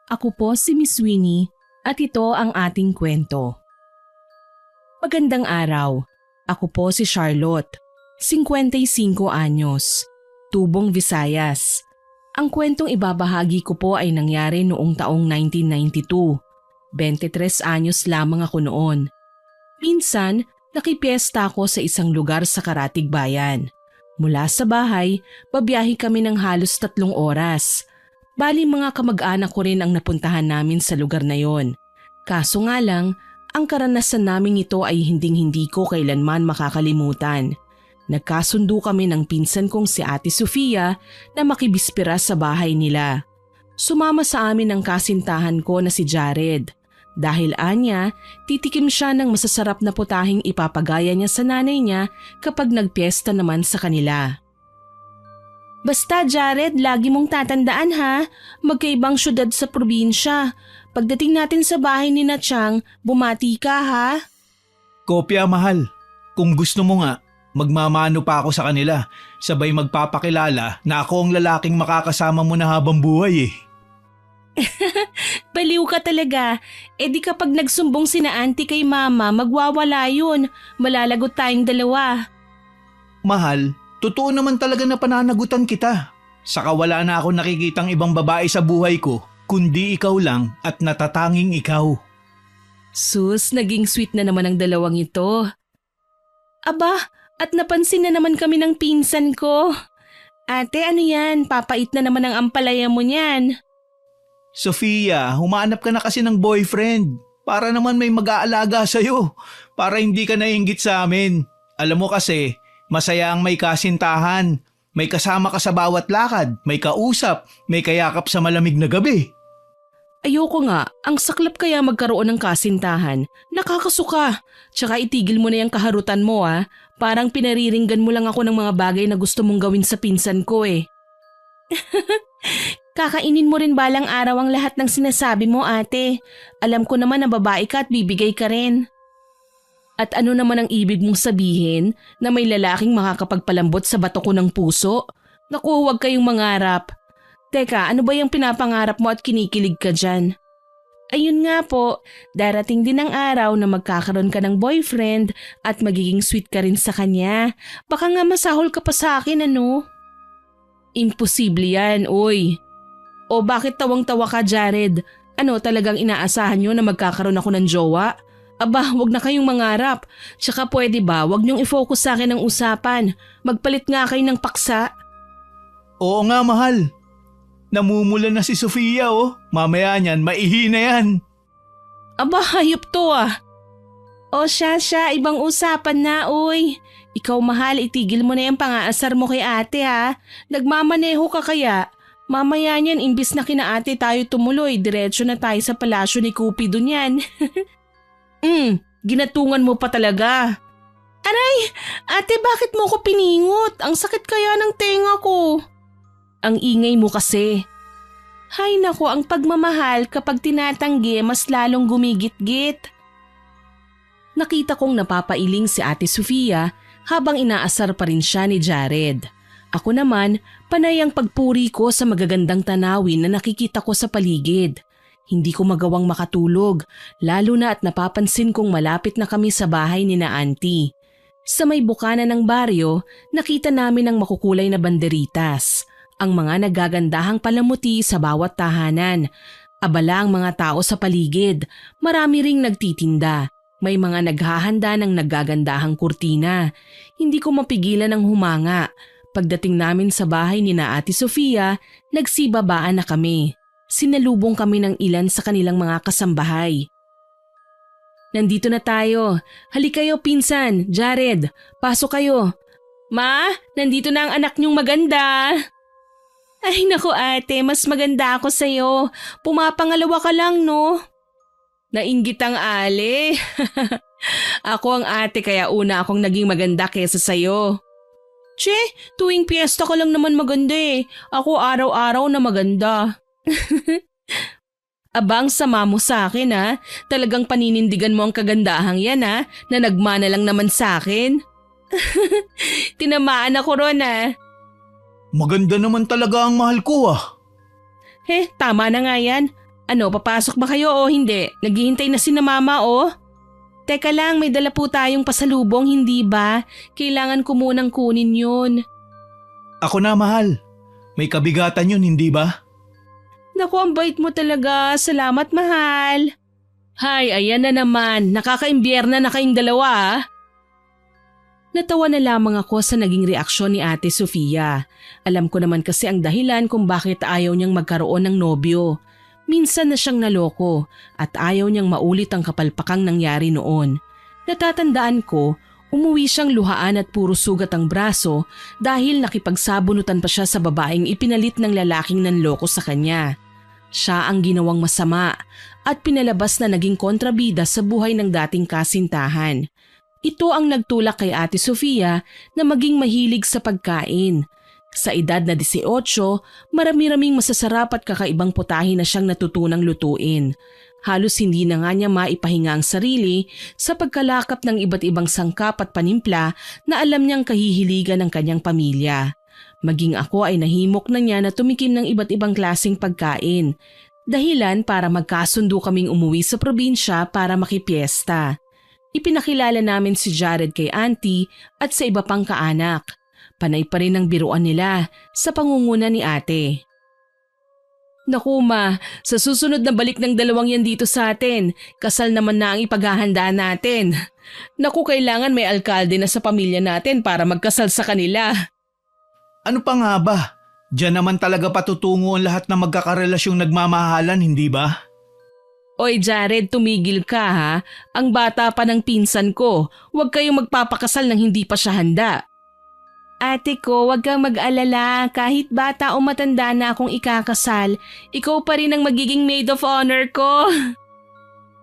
Ako po si Miss Winnie at ito ang ating kwento. Magandang araw. Ako po si Charlotte, 55 anyos, tubong Visayas. Ang kwentong ibabahagi ko po ay nangyari noong taong 1992. 23 anyos lamang ako noon. Minsan, nakipiesta ako sa isang lugar sa Karatig Bayan. Mula sa bahay, babiyahe kami ng halos 3 oras. Bali mga kamag-anak ko rin ang napuntahan namin sa lugar na yon. Kaso nga lang, ang karanasan namin ito ay hinding-hindi ko kailanman makakalimutan. Nagkasundo kami ng pinsan kong si Ate Sofia na makibispira sa bahay nila. Sumama sa amin ang kasintahan ko na si Jared. Dahil anya, titikim siya ng masasarap na putahing ipapagaya niya sa nanay niya kapag nagpiesta naman sa kanila. Basta Jared, lagi mong tatandaan ha, magkaibang syudad sa probinsya. Pagdating natin sa bahay ni na Chang, bumati ka ha. Kopya mahal, kung gusto mo nga, magmamano pa ako sa kanila. Sabay magpapakilala na ako ang lalaking makakasama mo na habang buhay eh. Baliw ka talaga. E di kapag nagsumbong sina auntie kay mama, magwawala yun. Malalagot tayong dalawa. Mahal, totoo naman talaga na pananagutan kita. Saka wala na ako nakikitang ibang babae sa buhay ko, kundi ikaw lang at natatanging ikaw. Sus, naging sweet na naman ang dalawang ito. Aba, at napansin na naman kami ng pinsan ko. Ate, ano yan? Papait na naman ang ampalaya mo niyan. Sofia, humanap ka na kasi ng boyfriend. Para naman may mag-aalaga sa'yo. Para hindi ka naiinggit sa amin. Alam mo kasi, masaya ang may kasintahan. May kasama ka sa bawat lakad. May kausap. May kayakap sa malamig na gabi. Ayoko nga, ang saklap kaya magkaroon ng kasintahan. Nakakasuka. Tsaka itigil mo na yung kaharutan mo ah. Parang pinariringgan mo lang ako ng mga bagay na gusto mong gawin sa pinsan ko eh. Kakainin mo rin balang araw ang lahat ng sinasabi mo ate. Alam ko naman na babae ka at bibigay ka rin. At ano naman ang ibig mong sabihin na may lalaking makakapagpalambot sa bato ko ng puso? Naku, huwag kayong mangarap. Teka, ano ba yung pinapangarap mo at kinikilig ka dyan? Ayun nga po, darating din ang araw na magkakaroon ka ng boyfriend at magiging sweet ka rin sa kanya. Baka nga masahol ka pa sa akin ano? Imposible yan, oy. O bakit tawang-tawa ka Jared? Ano talagang inaasahan nyo na magkakaroon ako ng jowa? Aba, wag na kayong mangarap. Tsaka pwede ba, wag nyong i-focus sa akin ang usapan. Magpalit nga kayo ng paksa. Oo nga mahal. Namumula na si Sofia oh. Mamaya niyan, maihi na yan. Aba, hayop to ah. O siya, ibang usapan na uy. Ikaw mahal, itigil mo na yung pang-aasar mo kay ate ha. Nagmamaneho ka kaya. Mamaya niyan, imbis na kina ate tayo tumuloy, diretso na tayo sa palasyo ni Cupido niyan. Ginatungan mo pa talaga. Aray, ate bakit mo ko piningot? Ang sakit kaya ng tenga ko. Ang ingay mo kasi. Hay nako, ang pagmamahal kapag tinatanggi mas lalong gumigit-git. Nakita kong napapailing si Ate Sofia habang inaasar pa rin siya ni Jared. Ako naman, panay ang pagpuri ko sa magagandang tanawin na nakikita ko sa paligid. Hindi ko magawang makatulog, lalo na at napapansin kong malapit na kami sa bahay ni na auntie. Sa may bukana ng baryo, nakita namin ang makukulay na banderitas, ang mga nagagandahang palamuti sa bawat tahanan. Abala ang mga tao sa paligid, marami ring nagtitinda. May mga naghahanda ng nagagandahang kurtina. Hindi ko mapigilan ng humanga. Pagdating namin sa bahay ni na Ate Sofia, nagsibabaan na kami. Sinalubong kami ng ilan sa kanilang mga kasambahay. Nandito na tayo. Halika kayo pinsan, Jared. Pasok kayo. Ma, nandito na ang anak niyong maganda. Ay naku ate, mas maganda ako sa'yo. Pumapangalawa ka lang no. Nainggit ang ale. Ako ang ate kaya una akong naging maganda kesa sa'yo. Che, tuwing piyesta ka lang naman maganda eh. Ako araw-araw na maganda. Abang sama mo sa akin ha. Talagang paninindigan mo ang kagandahang yan ha, na nagmana lang naman sa akin. Tinamaan ako ron ha. Maganda naman talaga ang mahal ko ah. Tama na nga yan. Ano, papasok ba kayo o hindi? Naghihintay na si na mama o? Teka lang, may dala po tayong pasalubong, hindi ba? Kailangan ko munang kunin yun. Ako na, mahal. May kabigatan yun, hindi ba? Naku, ang bait mo talaga. Salamat, mahal. Hay, ayan na naman. Nakakaimbierna na kayong dalawa ah. Natawa na lamang ako sa naging reaksyon ni Ate Sofia. Alam ko naman kasi ang dahilan kung bakit ayaw niyang magkaroon ng nobyo. Minsan na siyang naloko at ayaw niyang maulit ang kapalpakang nangyari noon. Natatandaan ko, umuwi siyang luhaan at puro sugat ang braso dahil nakipagsabunutan pa siya sa babaeng ipinalit ng lalaking nanloko sa kanya. Siya ang ginawang masama at pinalabas na naging kontrabida sa buhay ng dating kasintahan. Ito ang nagtulak kay Ate Sofia na maging mahilig sa pagkain. Sa edad na 18, marami-raming masasarap at kakaibang putahe na siyang natutunang lutuin. Halos hindi na nga niya maipahinga ang sarili sa pagkalakap ng iba't ibang sangkap at panimpla na alam niyang kahihiligan ng kanyang pamilya. Maging ako ay nahimok na niya na tumikim ng iba't ibang klaseng pagkain. Dahilan para magkasundo kaming umuwi sa probinsya para makipiesta. Ipinakilala namin si Jared kay auntie at sa iba pang kaanak. Panay pa rin ang biruan nila sa pangunguna ni ate. Naku ma, sa susunod na balik ng dalawang yan dito sa atin, kasal naman na ang ipaghahanda natin. Naku, kailangan may alkalde na sa pamilya natin para magkasal sa kanila. Ano pa nga ba? Diyan naman talaga patutungo ang lahat ng magkakarelasyong nagmamahalan, hindi ba? Oy Jared, tumigil ka ha. Ang bata pa ng pinsan ko. Huwag kayong magpapakasal nang hindi pa siya handa. Ate ko, huwag kang mag-alala. Kahit bata o matanda na akong ikakasal, ikaw pa rin ang magiging maid of honor ko.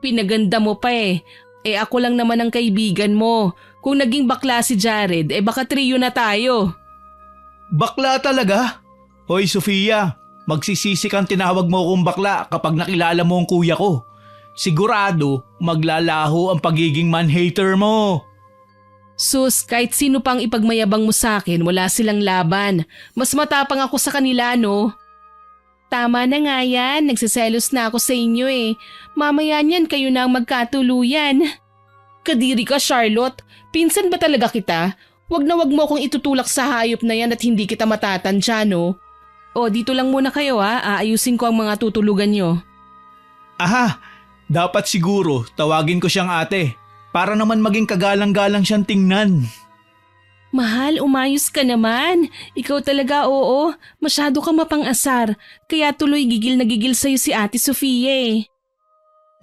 Pinaganda mo pa eh. Eh ako lang naman ang kaibigan mo. Kung naging bakla si Jared, baka trio na tayo. Bakla talaga? Hoy Sofia, magsisisi kang tinawag mo akong bakla kapag nakilala mo ang kuya ko. Sigurado maglalaho ang pagiging man-hater mo. Sus, kahit sino pang ipagmayabang mo sa akin, wala silang laban. Mas matapang ako sa kanila, no? Tama na nga yan, nagsiselos na ako sa inyo eh. Mamaya niyan kayo na ang magkatuluyan. Kadiri ka, Charlotte. Pinsan ba talaga kita? Wag na wag mo akong itutulak sa hayop na yan at hindi kita matatandya, no? O, dito lang muna kayo ha. Aayusin ko ang mga tutulugan nyo. Aha, dapat siguro tawagin ko siyang ate. Para naman maging kagalang-galang siyang tingnan. Mahal, umayos ka naman. Ikaw talaga oo. Masyado ka mapang-asar. Kaya tuloy gigil na gigil sa'yo si Ate Sofia eh.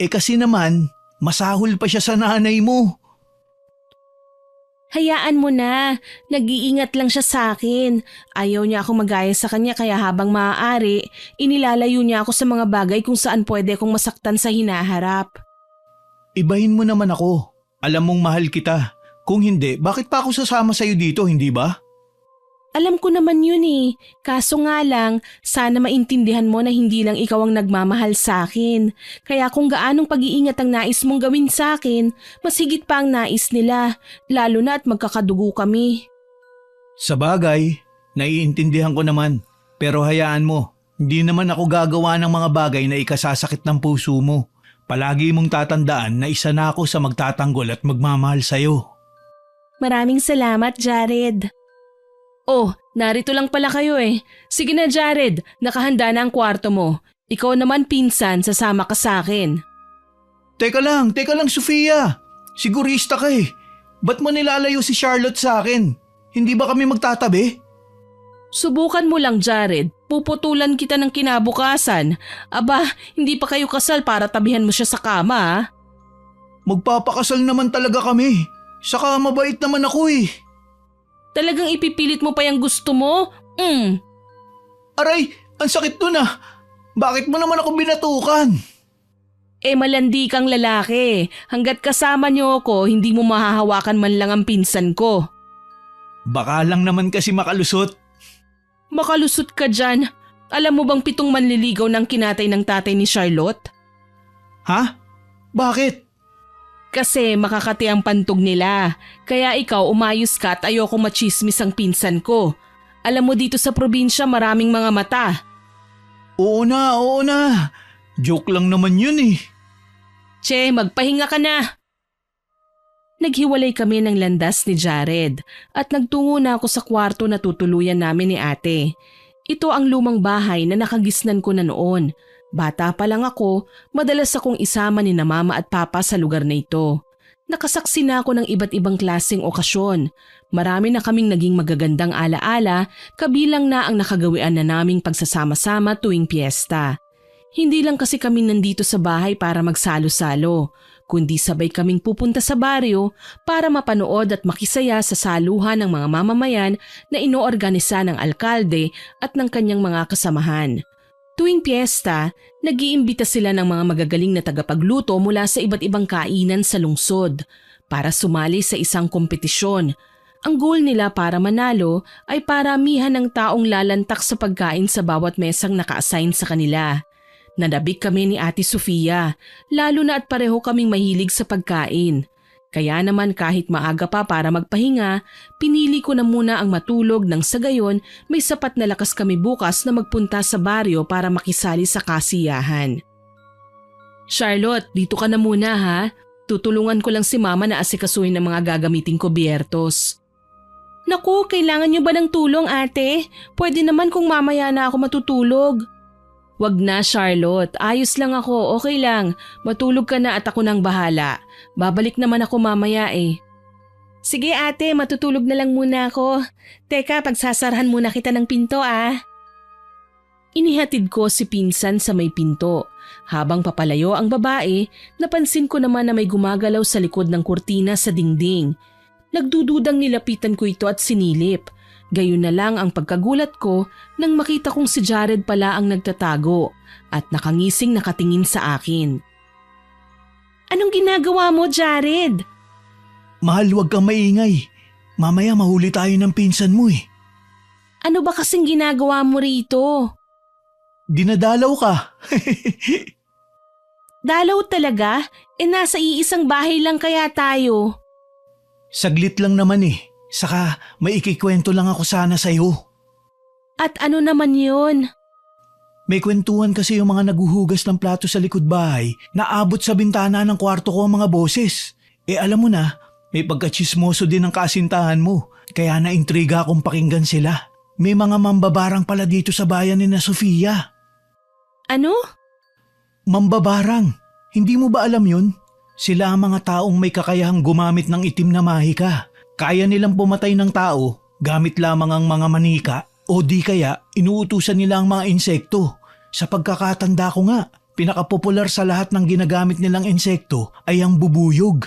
Kasi naman, masahol pa siya sa nanay mo. Hayaan mo na. Nag-iingat lang siya sa akin. Ayaw niya akong magaya sa kanya kaya habang maaari, inilalayo niya ako sa mga bagay kung saan pwede akong masaktan sa hinaharap. Ibahin mo naman ako. Alam mong mahal kita. Kung hindi, bakit pa ako sasama sa'yo dito, hindi ba? Alam ko naman yun eh. Kaso nga lang, sana maintindihan mo na hindi lang ikaw ang nagmamahal sa akin. Kaya kung gaanong pag-iingat ang nais mong gawin sa akin, mas higit pa ang nais nila. Lalo na at magkakadugo kami. Sa bagay, naiintindihan ko naman. Pero hayaan mo, hindi naman ako gagawa ng mga bagay na ikasasakit ng puso mo. Palagi mong tatandaan na isa na ako sa magtatanggol at magmamahal sa'yo. Maraming salamat, Jared. Oh, narito lang pala kayo eh. Sige na, Jared. Nakahanda na ang kwarto mo. Ikaw naman, pinsan, sasama ka sa akin. Teka lang, Sofia. Sigurista ka eh. Ba't mo nilalayo si Charlotte sa akin? Hindi ba kami magtatabi? Subukan mo lang, Jared. Puputulan kita ng kinabukasan. Aba, hindi pa kayo kasal para tabihan mo siya sa kama, ha? Magpapakasal naman talaga kami. Saka mabait naman ako eh. Talagang ipipilit mo pa yung gusto mo? Aray, ang sakit nun ah. Bakit mo naman ako binatukan? Malandi kang lalaki. Hanggat kasama niyo ako, hindi mo mahahawakan man lang ang pinsan ko. Baka lang naman kasi makalusot. Makalusot ka dyan. Alam mo bang 7 manliligaw ng kinatay ng tatay ni Charlotte? Ha? Bakit? Kasi makakati ang pantog nila. Kaya ikaw umayos ka at ayoko machismis ang pinsan ko. Alam mo dito sa probinsya maraming mga mata. Oo na. Joke lang naman yun eh. Che, magpahinga ka na! Naghiwalay kami ng landas ni Jared at nagtungo na ako sa kwarto na tutuluyan namin ni ate. Ito ang lumang bahay na nakagisnan ko na noon. Bata pa lang ako, madalas akong isama ni na mama at papa sa lugar na ito. Nakasaksi na ako ng iba't ibang klaseng okasyon. Marami na kaming naging magagandang alaala, kabilang na ang nakagawian na naming pagsasama-sama tuwing piyesta. Hindi lang kasi kami nandito sa bahay para magsalo-salo, kundi sabay kaming pupunta sa baryo para mapanood at makisaya sa saluhan ng mga mamamayan na inoorganisa ng alkalde at ng kanyang mga kasamahan. Tuwing piyesta, nag-iimbita sila ng mga magagaling na tagapagluto mula sa iba't ibang kainan sa lungsod para sumali sa isang kompetisyon. Ang goal nila para manalo ay paramihan ng taong lalantak sa pagkain sa bawat mesang naka-assign sa kanila. Nadabik kami ni Ate Sofia, lalo na at pareho kaming mahilig sa pagkain. Kaya naman kahit maaga pa para magpahinga, pinili ko na muna ang matulog nang sa gayon may sapat na lakas kami bukas na magpunta sa baryo para makisali sa kasiyahan. Charlotte, dito ka na muna ha. Tutulungan ko lang si mama na asikasuhin ng mga gagamiting kubyertos. Naku, kailangan niyo ba ng tulong ate? Pwede naman kung mamaya na ako matutulog. Wag na Charlotte, ayos lang ako, okay lang. Matulog ka na at ako nang bahala. Babalik naman ako mamaya eh. Sige ate, matutulog na lang muna ako. Teka, pagsasarahan muna kita ng pinto ah. Inihatid ko si pinsan sa may pinto. Habang papalayo ang babae, napansin ko naman na may gumagalaw sa likod ng kurtina sa dingding. Nagdududang nilapitan ko ito at sinilip. Gayon na lang ang pagkagulat ko nang makita kong si Jared pala ang nagtatago at nakangising nakatingin sa akin. Anong ginagawa mo, Jared? Mahal, wag kang maingay. Mamaya mahuli tayo ng pinsan mo eh. Ano ba kasing ginagawa mo rito? Dinadalaw ka. Dalaw talaga? Nasa iisang bahay lang kaya tayo. Saglit lang naman eh. Saka may ikikwento lang ako sana sa'yo. At ano naman yun? May kwentuhan kasi yung mga naguhugas ng plato sa likod bahay na abot sa bintana ng kwarto ko ang mga boses. Alam mo na, may pagkatsismoso din ang kasintahan mo. Kaya naintriga akong pakinggan sila. May mga mambabarang pala dito sa bayan ni na Sofia. Ano? Mambabarang. Hindi mo ba alam yun? Sila ang mga taong may kakayahang gumamit ng itim na mahika. Kaya nilang pumatay ng tao gamit lamang ang mga manika o di kaya inuutusan nila ang mga insekto. Sa pagkakatanda ko nga, pinakapopular sa lahat ng ginagamit nilang insekto ay ang bubuyog.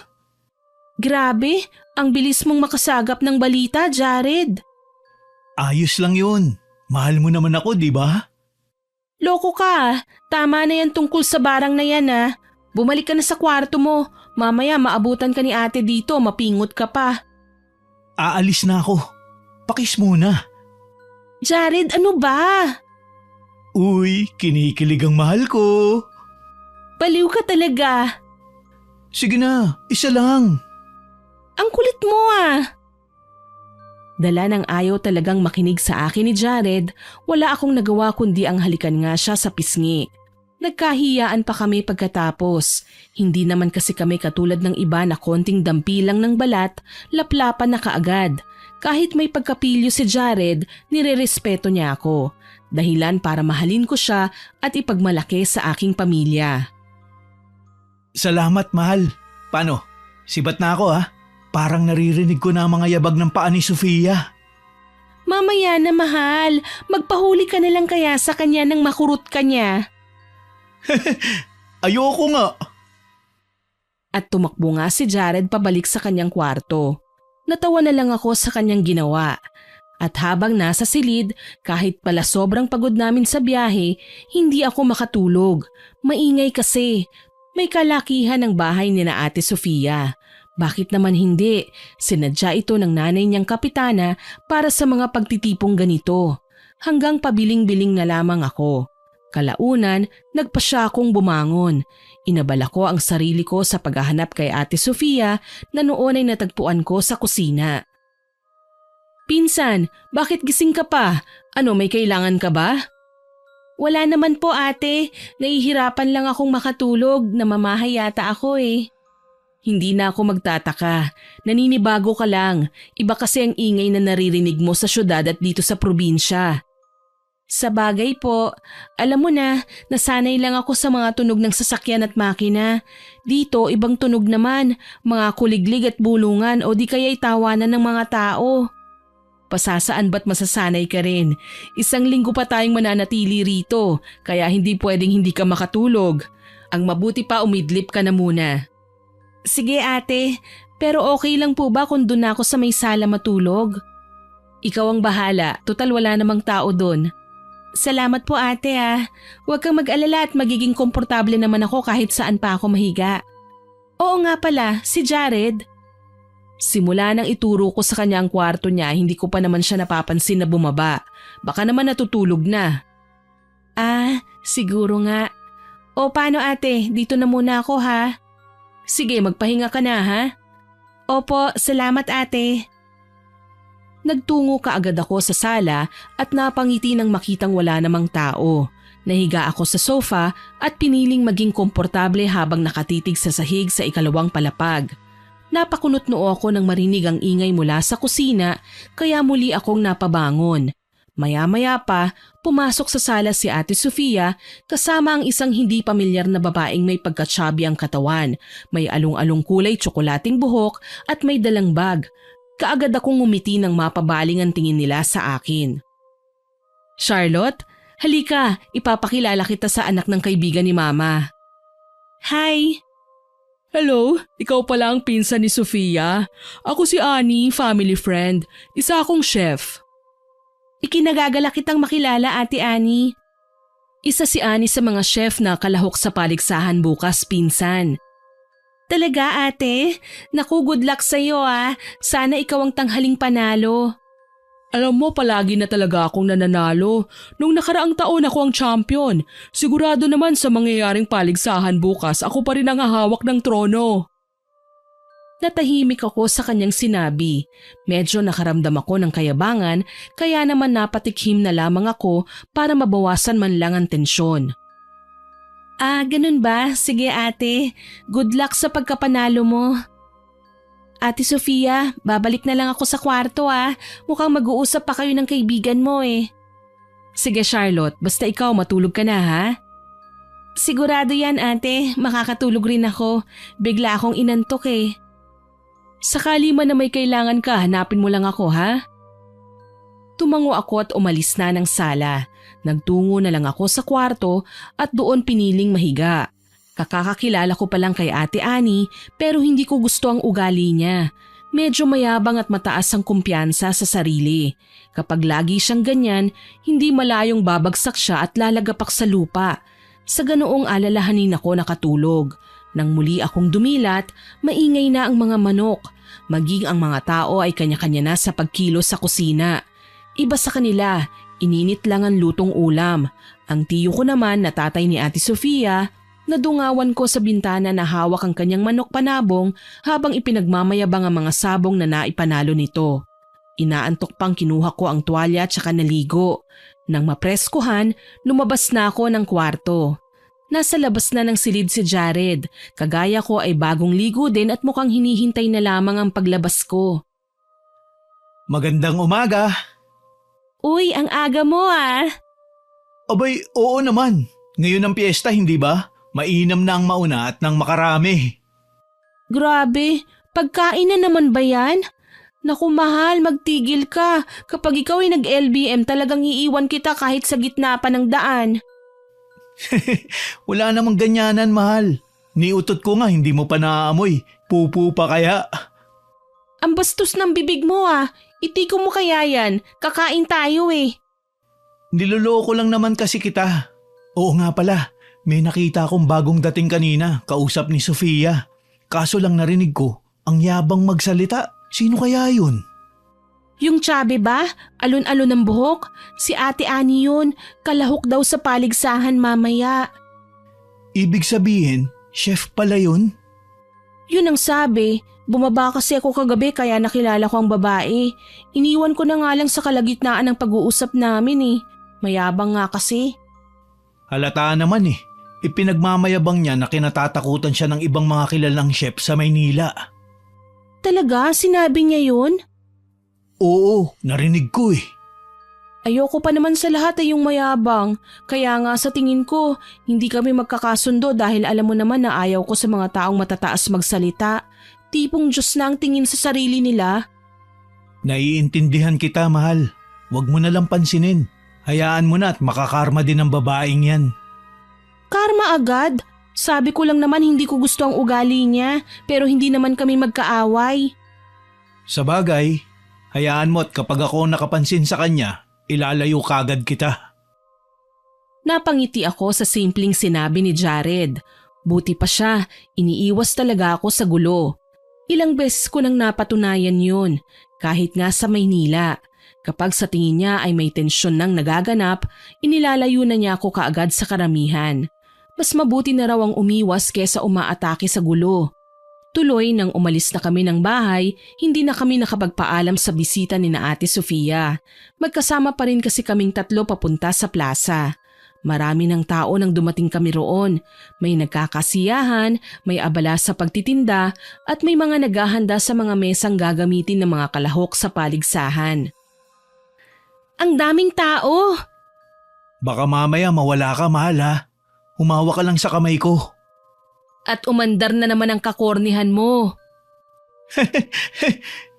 Grabe, ang bilis mong makasagap ng balita, Jared. Ayos lang yun. Mahal mo naman ako, di ba? Loko ka, tama na yan tungkol sa barang na yan ah. Bumalik ka na sa kwarto mo, mamaya maabutan ka ni ate dito, mapingot ka pa. Aalis na ako. Pakis muna. Jared, ano ba? Uy, kinikilig ang mahal ko. Baliw ka talaga. Sige na, isa lang. Ang kulit mo ah. Dala ng ayaw talagang makinig sa akin ni Jared, wala akong nagawa kundi ang halikan nga siya sa pisngi. Nagkahiyaan pa kami pagkatapos. Hindi naman kasi kami katulad ng iba na konting dampi lang ng balat, laplapan na kaagad. Kahit may pagkapilyo si Jared, nirerespeto niya ako. Dahilan para mahalin ko siya at ipagmalaki sa aking pamilya. Salamat, mahal. Paano? Sibat na ako ha? Parang naririnig ko na ang mga yabag ng paa ni Sofia. Mamaya na mahal, magpahuli ka na lang kaya sa kanya nang makurot ka niya. Ayoko nga. At tumakbo nga si Jared pabalik sa kanyang kwarto. Natawa na lang ako sa kanyang ginawa. At habang nasa silid, kahit pala sobrang pagod namin sa biyahe, hindi ako makatulog. Maingay kasi. May kalakihan ng bahay ni na Ate Sofia. Bakit naman hindi? Sinadya ito ng nanay niyang kapitana para sa mga pagtitipong ganito. Hanggang pabiling-biling na lamang ako. Kalaunan, nagpasya akong bumangon. Inabala ko ang sarili ko sa paghahanap kay Ate Sofia na noon ay natagpuan ko sa kusina. Pinsan, bakit gising ka pa? Ano, may kailangan ka ba? Wala naman po ate, nahihirapan lang akong makatulog, namamahay yata ako eh. Hindi na ako magtataka, naninibago ka lang, iba kasi ang ingay na naririnig mo sa syudad at dito sa probinsya. Sa bagay po, alam mo na, nasanay lang ako sa mga tunog ng sasakyan at makina. Dito, ibang tunog naman, mga kuliglig at bulungan o di kaya'y tawanan ng mga tao. Pasasaan ba't masasanay ka rin? 1 linggo pa tayong mananatili rito, kaya hindi pwedeng hindi ka makatulog. Ang mabuti pa umidlip ka na muna. Sige ate, pero okay lang po ba kung doon ako sa may sala matulog? Ikaw ang bahala, total wala namang tao doon. Salamat po ate ah. Huwag kang mag-alala at magiging komportable naman ako kahit saan pa ako mahiga. Oo nga pala, si Jared. Simula nang ituro ko sa kanya ang kwarto niya, hindi ko pa naman siya napapansin na bumaba. Baka naman natutulog na. Ah, siguro nga. O paano ate, dito na muna ako ha? Sige, magpahinga ka na ha? Opo, salamat ate. Nagtungo kaagad ako sa sala at napangiti nang makitang wala namang tao. Nahiga ako sa sofa at piniling maging komportable habang nakatitig sa sahig sa ikalawang palapag. Napakunot noo ako nang marinig ang ingay mula sa kusina kaya muli akong napabangon. Maya-maya pa, pumasok sa sala si Ate Sofia kasama ang isang hindi pamilyar na babaeng may pagkatsabi ang katawan, may alung-alung kulay tsokolating buhok at may dalang bag. Kaagad akong ngumiti nang mapabaling ang tingin nila sa akin. Charlotte, halika, ipapakilala kita sa anak ng kaibigan ni Mama. Hi! Hello, ikaw pala ang pinsan ni Sofia. Ako si Annie, family friend. Isa akong chef. Ikinagagala kitang makilala, Ate Annie. Isa si Annie sa mga chef na kalahok sa paligsahan bukas, pinsan. Talaga ate? Naku, good luck sa'yo ah. Sana ikaw ang tanghaling panalo. Alam mo, palagi na talaga akong nananalo. Nung nakaraang taon ako ang champion. Sigurado naman sa mangyayaring paligsahan bukas, ako pa rin ang hahawak ng trono. Natahimik ako sa kanyang sinabi. Medyo nakaramdam ako ng kayabangan, kaya naman napatikhim na lamang ako para mabawasan man lang ang tensyon. Ah, ganun ba? Sige ate, good luck sa pagkapanalo mo. Ate Sofia, babalik na lang ako sa kwarto ah. Mukhang mag-uusap pa kayo ng kaibigan mo eh. Sige Charlotte, basta ikaw matulog ka na ha? Sigurado yan ate, makakatulog rin ako. Bigla akong inantok eh. Sakali man na may kailangan ka, hanapin mo lang ako ha? Tumango ako at umalis na ng sala. Nagtungo na lang ako sa kwarto at doon piniling mahiga. Kakakakilala ko pa lang kay Ate Annie pero hindi ko gusto ang ugali niya. Medyo mayabang at mataas ang kumpiyansa sa sarili. Kapag lagi siyang ganyan, hindi malayong babagsak siya at lalagapak sa lupa. Sa ganoong alalahanin ako nakatulog. Nang muli akong dumilat, maingay na ang mga manok. Maging ang mga tao ay kanya-kanya na sa pagkilos sa kusina. Iba sa kanila, ininit lang ang lutong ulam. Ang tiyo ko naman na tatay ni Ate Sofia, nadungawan ko sa bintana na hawak ang kanyang manok panabong habang ipinagmamayabang ang mga sabong na naipanalo nito. Inaantok pang kinuha ko ang tuwalya at saka naligo. Nang mapreskuhan, lumabas na ako ng kwarto. Nasa labas na ng silid si Jared. Kagaya ko ay bagong ligo din at mukhang hinihintay na lamang ang paglabas ko. Magandang umaga. Uy, ang aga mo ah. Abay, oo naman. Ngayon ang piyesta, hindi ba? Mainam na ang mauna at nang makarami. Grabe, pagkain na naman ba yan? Naku mahal, magtigil ka. Kapag ikaw ay nag-LBM talagang iiwan kita kahit sa gitna pa ng daan. Wala namang ganyanan, mahal. Niutot ko nga, hindi mo pa naaamoy. Pupu pa kaya? Ang bastos ng bibig mo ah. Itiko mo kaya yan. Kakain tayo eh. Niloloko lang naman kasi kita. Oo nga pala, may nakita akong bagong dating kanina, kausap ni Sofia. Kaso lang narinig ko, ang yabang magsalita. Sino kaya yun? Yung tsabe ba? Alon-alon ng buhok? Si Ate Annie yun. Kalahok daw sa paligsahan mamaya. Ibig sabihin, chef pala yun? Yun ang sabi. Bumaba kasi ako kagabi kaya nakilala ko ang babae. Iniwan ko na nga lang sa kalagitnaan ng pag-uusap namin eh. Mayabang nga kasi. Halata naman eh. Ipinagmamayabang niya na kinatatakutan siya ng ibang mga kilalang chef sa Maynila. Talaga? Sinabi niya yun? Oo, narinig ko eh. Ayoko pa naman sa lahat ay yung mayabang. Kaya nga sa tingin ko, hindi kami magkakasundo dahil alam mo naman na ayaw ko sa mga taong matataas magsalita. Tipong Diyos na ang tingin sa sarili nila. Naiintindihan kita, mahal. Huwag mo na lang pansinin. Hayaan mo na at makakarma din ang babaeng yan. Karma agad? Sabi ko lang naman hindi ko gusto ang ugali niya, pero hindi naman kami magkaaway. Sa bagay, hayaan mo at kapag ako nakapansin sa kanya, ilalayo kagad kita. Napangiti ako sa simpleng sinabi ni Jared. Buti pa siya, iniiwas talaga ako sa gulo. Ilang beses ko nang napatunayan yun, kahit nga sa Maynila. Kapag sa tingin niya ay may tensyon nang nagaganap, inilalayo na niya ako kaagad sa karamihan. Mas mabuti na raw ang umiwas kesa umaatake sa gulo. Tuloy nang umalis na kami ng bahay, hindi na kami nakapagpaalam sa bisita ni na Ate Sofia. Magkasama pa rin kasi kaming tatlo papunta sa plaza. Marami ng tao nang dumating kami roon. May nagkakasiyahan, may abala sa pagtitinda at may mga naghahanda sa mga mesang gagamitin ng mga kalahok sa paligsahan. Ang daming tao! Baka mamaya mawala ka, mahal ha. Humawa ka lang sa kamay ko. At umandar na naman ang kakornihan mo.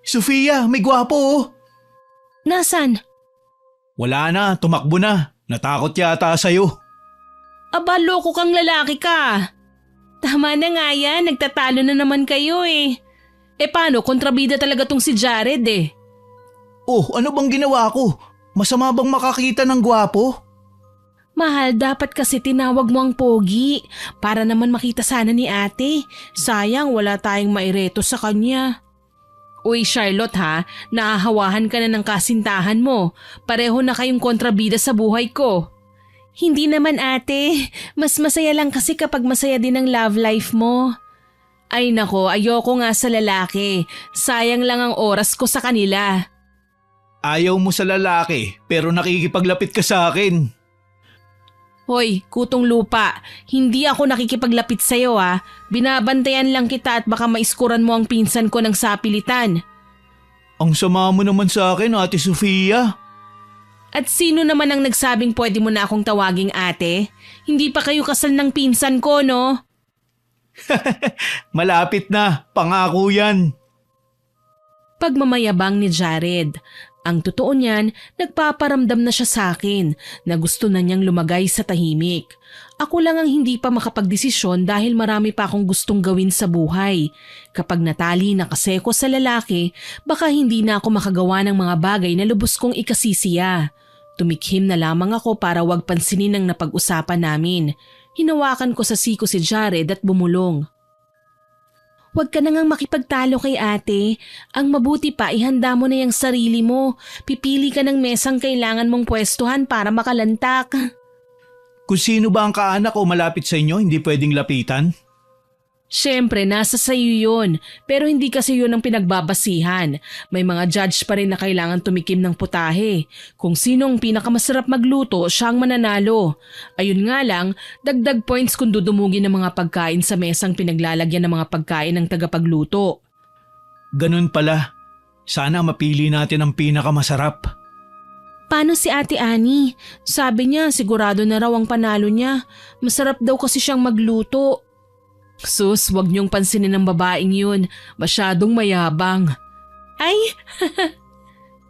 Sofia, may gwapo oh. Nasaan? Wala na, tumakbo na. Natakot yata sa'yo. Aba, loko kang lalaki ka. Tama na nga yan, nagtatalo na naman kayo eh. Paano, kontrabida talaga tong si Jared eh. Oh, ano bang ginawa ko? Masama bang makakita ng gwapo? Mahal, dapat kasi tinawag mo ang pogi para naman makita sana ni ate. Sayang, wala tayong maireto sa kanya. Uy Charlotte ha, naahawahan ka na ng kasintahan mo. Pareho na kayong kontrabida sa buhay ko. Hindi naman ate, mas masaya lang kasi kapag masaya din ang love life mo. Ay nako, ayoko nga sa lalaki. Sayang lang ang oras ko sa kanila. Ayaw mo sa lalaki pero nakikipaglapit ka sa akin. Hoy, kutong lupa, hindi ako nakikipaglapit sa'yo ha. Binabantayan lang kita at baka maiskuran mo ang pinsan ko ng sapilitan. Ang sama mo naman sa akin, Ate Sofia. At sino naman ang nagsabing pwede mo na akong tawaging ate? Hindi pa kayo kasal ng pinsan ko, no? Malapit na, pangako yan. Pagmamayabang ni Jared. Ang totoo niyan, nagpaparamdam na siya sa akin na gusto na niyang lumagay sa tahimik. Ako lang ang hindi pa makapagdesisyon dahil marami pa akong gustong gawin sa buhay. Kapag natali na kasi ko sa lalaki, baka hindi na ako makagawa ng mga bagay na lubos kong ikasisiya. Tumikhim na lamang ako para wag pansinin ang napag-usapan namin. Hinawakan ko sa siko si Jared at bumulong. Huwag ka na ngang makipagtalo kay ate. Ang mabuti pa, ihanda mo na yung sarili mo. Pipili ka ng mesang kailangan mong pwestuhan para makalantak. Kung sino ba ang kaanak o malapit sa inyo, hindi pwedeng lapitan? Siyempre, nasa sayo yun. Pero hindi kasi yun ang pinagbabasihan. May mga judge pa rin na kailangan tumikim ng putahe. Kung sino ang pinakamasarap magluto, siya ang mananalo. Ayun nga lang, dagdag points kung dudumugin ng mga pagkain sa mesang pinaglalagyan ng mga pagkain ng tagapagluto. Ganun pala. Sana mapili natin ang pinakamasarap. Paano si Ate Annie? Sabi niya sigurado na raw ang panalo niya. Masarap daw kasi siyang magluto. Sus, wag niyong pansinin ng babaeng yun. Masyadong mayabang. Ay,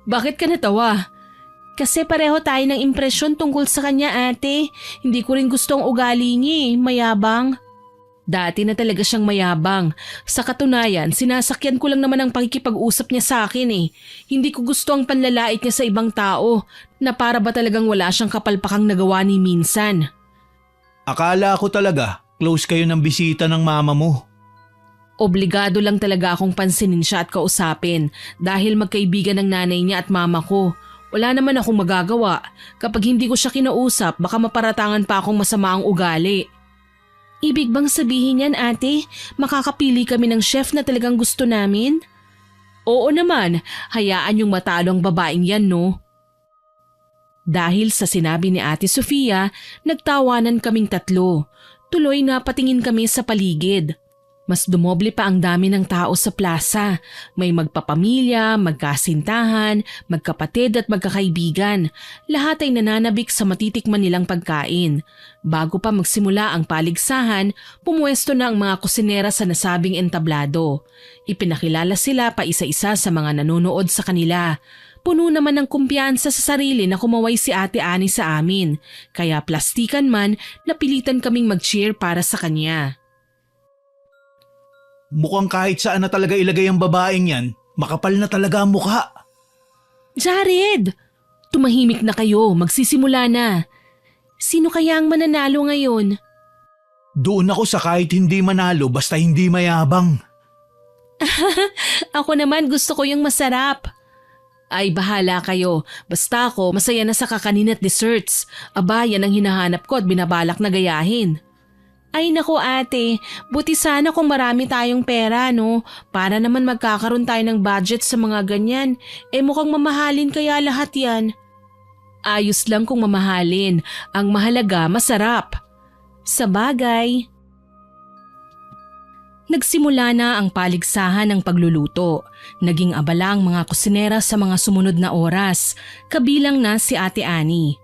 bakit ka natawa? Kasi pareho tayo ng impresyon tungkol sa kanya ate. Hindi ko rin gusto ang ugali niya mayabang. Dati na talaga siyang mayabang. Sa katunayan, sinasakyan ko lang naman ang pakikipag-usap niya sa akin eh. Hindi ko gusto ang panlalait niya sa ibang tao na para ba talagang wala siyang kapalpakang nagawa ni minsan. Akala ko talaga close kayo ng bisita ng mama mo. Obligado lang talaga akong pansinin siya at kausapin dahil magkaibigan ng nanay niya at mama ko. Wala naman akong magagawa. Kapag hindi ko siya kinausap, baka maparatangan pa akong masama ang ugali. Ibig bang sabihin yan ate, makakapili kami ng chef na talagang gusto namin? Oo naman, hayaan yung matalo ang babaeng yan no. Dahil sa sinabi ni Ate Sofia, nagtawanan kaming tatlo. Tuloy na patingin kami sa paligid. Mas dumoble pa ang dami ng tao sa plaza. May magpapamilya, magkasintahan, magkapatid at magkakaibigan. Lahat ay nananabik sa matitikman nilang pagkain. Bago pa magsimula ang paligsahan, pumuwesto na ang mga kusinera sa nasabing entablado. Ipinakilala sila pa isa-isa sa mga nanonood sa kanila. Puno naman ng kumpiyansa sa sarili na kumaway si Ate Ani sa amin. Kaya plastikan man, napilitan kaming mag-cheer para sa kanya. Mukhang kahit saan na talaga ilagay ang babaeng yan, makapal na talaga ang mukha. Jared! Tumahimik na kayo, magsisimula na. Sino kaya ang mananalo ngayon? Doon ako sa kahit hindi manalo basta hindi mayabang. Ako naman gusto ko yung masarap. Ay bahala kayo, basta ako masaya na sa kakanin at desserts. Aba, yan ang hinahanap ko at binabalak na gayahin. Ay nako ate, buti sana kung marami tayong pera no, para naman magkakaroon tayo ng budget sa mga ganyan. Mukhang mamahalin kaya lahat yan. Ayos lang kung mamahalin, ang mahalaga masarap. Sa bagay. Nagsimula na ang paligsahan ng pagluluto. Naging abala ang mga kusinera sa mga sumunod na oras, kabilang na si Ate Ani.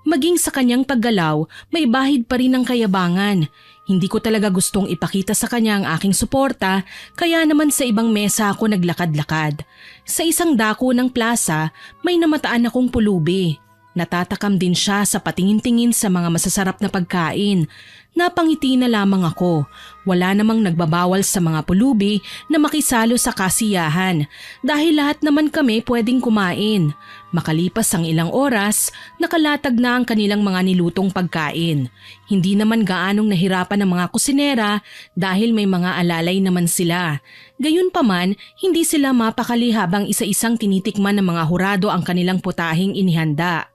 Maging sa kanyang paggalaw, may bahid pa rin ng kayabangan. Hindi ko talaga gustong ipakita sa kanya ang aking suporta, kaya naman sa ibang mesa ako naglakad-lakad. Sa isang dako ng plaza, may namataan akong pulubi. Natatakam din siya sa patingin-tingin sa mga masasarap na pagkain. Napangiti na lamang ako. Wala namang nagbabawal sa mga pulubi na makisalo sa kasiyahan dahil lahat naman kami pwedeng kumain. Makalipas ang ilang oras, nakalatag na ang kanilang mga nilutong pagkain. Hindi naman gaanong nahirapan ng mga kusinera dahil may mga alalay naman sila. Gayunpaman, hindi sila mapakali habang isa-isang tinitikman ng mga hurado ang kanilang putahing inihanda.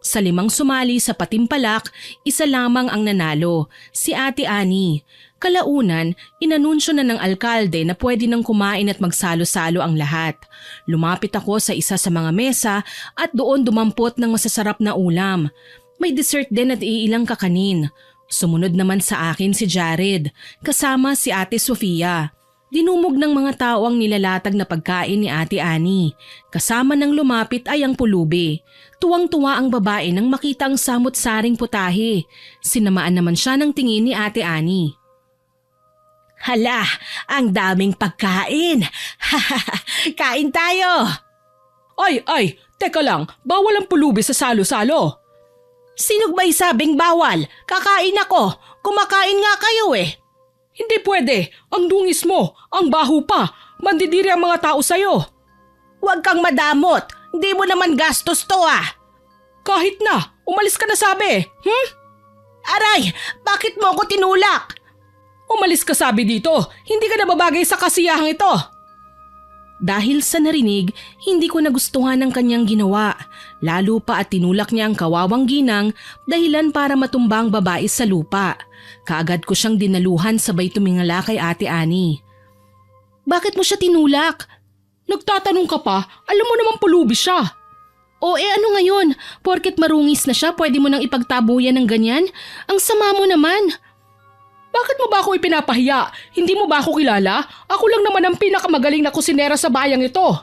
Sa 5 sumali sa patimpalak, isa lamang ang nanalo, si Ate Ani. Kalaunan, inanunsyo na ng alkalde na pwede nang kumain at magsalo-salo ang lahat. Lumapit ako sa isa sa mga mesa at doon dumampot ng masasarap na ulam. May dessert din at iilang kakanin. Sumunod naman sa akin si Jared, kasama si Ate Sofia. Dinumog ng mga tao ang nilalatag na pagkain ni Ate Ani. Kasama ng lumapit ay ang pulubi. Tuwang-tuwa ang babae nang makita ang samot-saring putahe. Sinamaan naman siya ng tingin ni Ate Ani. Hala, ang daming pagkain. Kain tayo. Ay, teka lang, bawal ang pulubi sa salo-salo. Sino ba'y sabing bawal? Kakain ako. Kumakain nga kayo eh. Hindi pwede. Ang dungis mo. Ang baho pa. Mandidiri ang mga tao sa'yo. Huwag kang madamot. Hindi mo naman gastos to ah. Kahit na. Umalis ka na sabi. Aray, bakit mo ako tinulak? Umalis ka sabi dito. Hindi ka na babagay sa kasiyahang ito. Dahil sa narinig, hindi ko nagustuhan ang kanyang ginawa. Lalo pa at tinulak niya ang kawawang ginang dahilan para matumbang babae sa lupa. Kaagad ko siyang dinaluhan sabay tumingala kay Ate Ani. Bakit mo siya tinulak? Nagtatanong ka pa, alam mo naman pulubi siya. O ano ngayon? Porket marungis na siya, pwede mo nang ipagtabuyan ng ganyan? Ang sama mo naman. Bakit mo ba ako ipinapahiya? Hindi mo ba ako kilala? Ako lang naman ang pinakamagaling na kusinera sa bayang ito.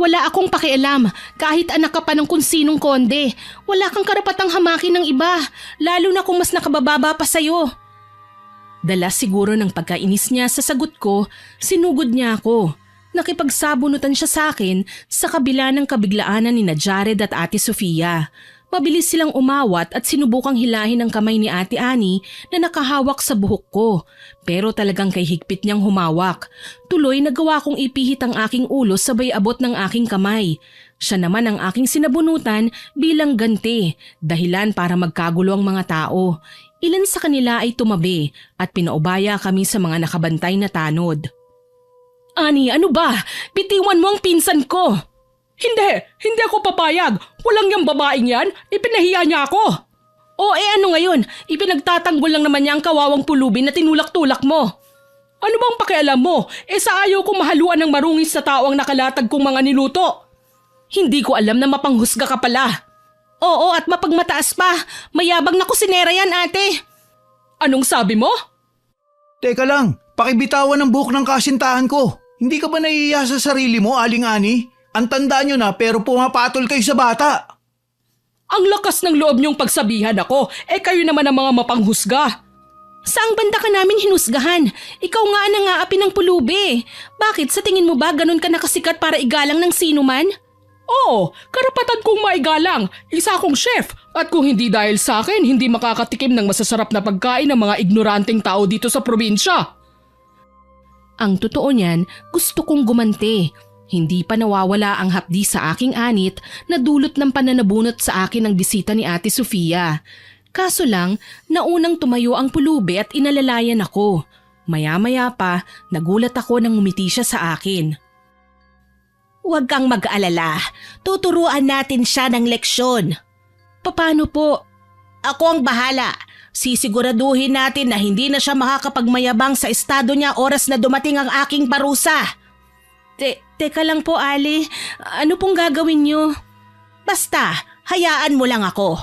Wala akong pakialam, kahit anak ka pa ng kung sinong konde. Wala kang karapatang hamakin ng iba, lalo na kung mas nakabababa pa sa'yo. Dala siguro ng pagkainis niya sa sagot ko, sinugod niya ako. Nakipagsabunutan siya sa akin sa kabila ng kabiglaanan ni Jared at Ate Sofia. Mabilis silang umawat at sinubukang hilahin ang kamay ni Ate Ani na nakahawak sa buhok ko. Pero talagang kay higpit niyang humawak. Tuloy nagawa kong ipihit ang aking ulo sabay abot ng aking kamay. Siya naman ang aking sinabunutan bilang ganti, dahilan para magkagulo ang mga tao. Ilan sa kanila ay tumabi at pinaubaya kami sa mga nakabantay na tanod. Ani, ano ba? Bitiwan mo ang pinsan ko! Hindi ako papayag. Walang yung babaeng yan. Ipinahiya niya ako. O ano ngayon? Ipinagtatanggol lang naman niya ang kawawang pulubi na tinulak-tulak mo. Ano bang pakialam mo? Sa ayaw kong mahaluan ng marungis sa tao ang nakalatag kong mga niluto. Hindi ko alam na mapanghusga ka pala. Oo, at mapagmataas pa. Mayabang na kusinera yan, ate. Anong sabi mo? Teka lang, pakibitawan ang buhok ng kasintahan ko. Hindi ka ba nahihiya sa sarili mo, Aling Ani? Ang tanda nyo na pero pumapatol kayo sa bata. Ang lakas ng loob niyong pagsabihan ako, kayo naman ang mga mapanghusga. Saang banda ka namin hinusgahan? Ikaw nga ang nangaapi ng pulubi. Bakit sa tingin mo ba ganun ka nakasikat para igalang ng sino man? Oo, karapatan kong maigalang. Isa akong chef. At kung hindi dahil sa akin, hindi makakatikim ng masasarap na pagkain ng mga ignoranteng tao dito sa probinsya. Ang totoo niyan, gusto kong gumanti. Hindi pa nawawala ang hapdi sa aking anit na dulot ng pananabunot sa akin ng bisita ni Ate Sofia. Kaso lang, naunang tumayo ang pulubi at inalalayan ako. Maya-maya pa, nagulat ako nang ngumiti siya sa akin. Huwag kang mag-alala. Tuturuan natin siya ng leksyon. Paano po? Ako ang bahala. Sisiguraduhin natin na hindi na siya makakapagmayabang sa estado niya oras na dumating ang aking parusa. Teka lang po, Ali. Ano pong gagawin niyo? Basta, hayaan mo lang ako.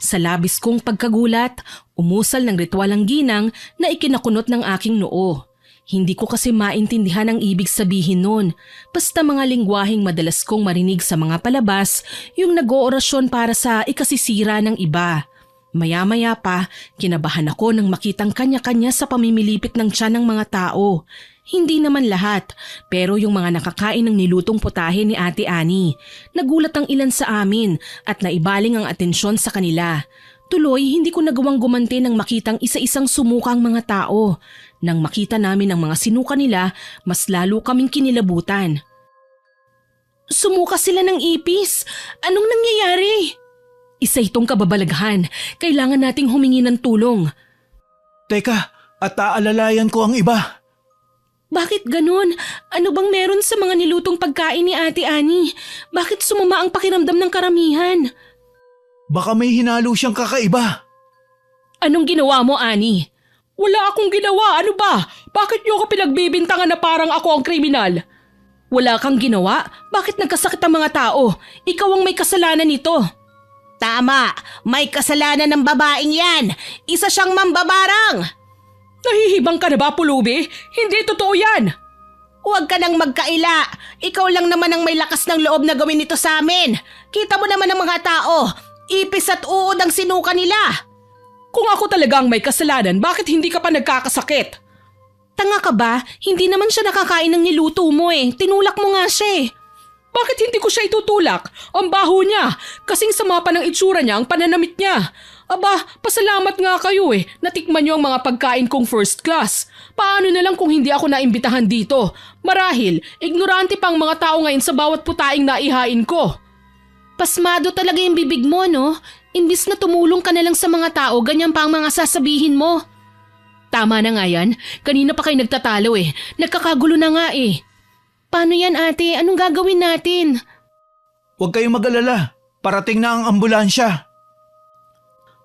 Sa labis kong pagkagulat, umusal ng ritual ang ginang na ikinakunot ng aking noo. Hindi ko kasi maintindihan ang ibig sabihin nun. Basta mga lingwaheng madalas kong marinig sa mga palabas, yung nag-oorasyon para sa ikasisira ng iba. Maya-maya pa, kinabahan ako nang makitang kanya-kanya sa pamimilipit ng tiyan ng mga tao. Hindi naman lahat, pero yung mga nakakain ng nilutong putahe ni Ate Ani. Nagulat ang ilan sa amin at naibaling ang atensyon sa kanila. Tuloy, hindi ko nagawang gumanti nang makitang isa-isang sumukang mga tao. Nang makita namin ang mga sinuka nila, mas lalo kaming kinilabutan. Sumuka sila ng ipis? Anong nangyayari? Isa itong kababalaghan. Kailangan nating humingi ng tulong. Teka, at aalalayan ko ang iba. Bakit ganun? Ano bang meron sa mga nilutong pagkain ni Ate Ani? Bakit sumama ang pakiramdam ng karamihan? Baka may hinalo siyang kakaiba. Anong ginawa mo, Ani? Wala akong ginawa. Ano ba? Bakit niyo ako pinagbibintangan na parang ako ang kriminal? Wala kang ginawa? Bakit nagkasakit ang mga tao? Ikaw ang may kasalanan nito. Tama, may kasalanan ng babaeng yan. Isa siyang mambabarang. Nahihibang ka na ba, Pulubi? Hindi totoo yan. Huwag ka nang magkaila. Ikaw lang naman ang may lakas ng loob na gawin ito sa amin. Kita mo naman ang mga tao. Ipis at uod ang sinuka nila. Kung ako talaga ang may kasalanan, bakit hindi ka pa nagkakasakit? Tanga ka ba? Hindi naman siya nakakain ng niluto mo eh. Tinulak mo nga siya eh. Bakit hindi ko siya itutulak? Ang baho niya. Kasing sama pa ng itsura niya ang pananamit niya. Aba, pasalamat nga kayo eh. Natikman niyo ang mga pagkain kong first class. Paano na lang kung hindi ako naimbitahan dito? Marahil, ignorante pang mga tao ngayon sa bawat putaing naihain ko. Pasmado talaga yung bibig mo, no? Imbis na tumulong ka na lang sa mga tao, ganyan pa ang mga sasabihin mo. Tama na nga yan. Kanina pa kayo nagtatalo eh. Nagkakagulo na nga eh. Paano yan, ate? Anong gagawin natin? Huwag kayong mag-alala. Parating na ang ambulansya.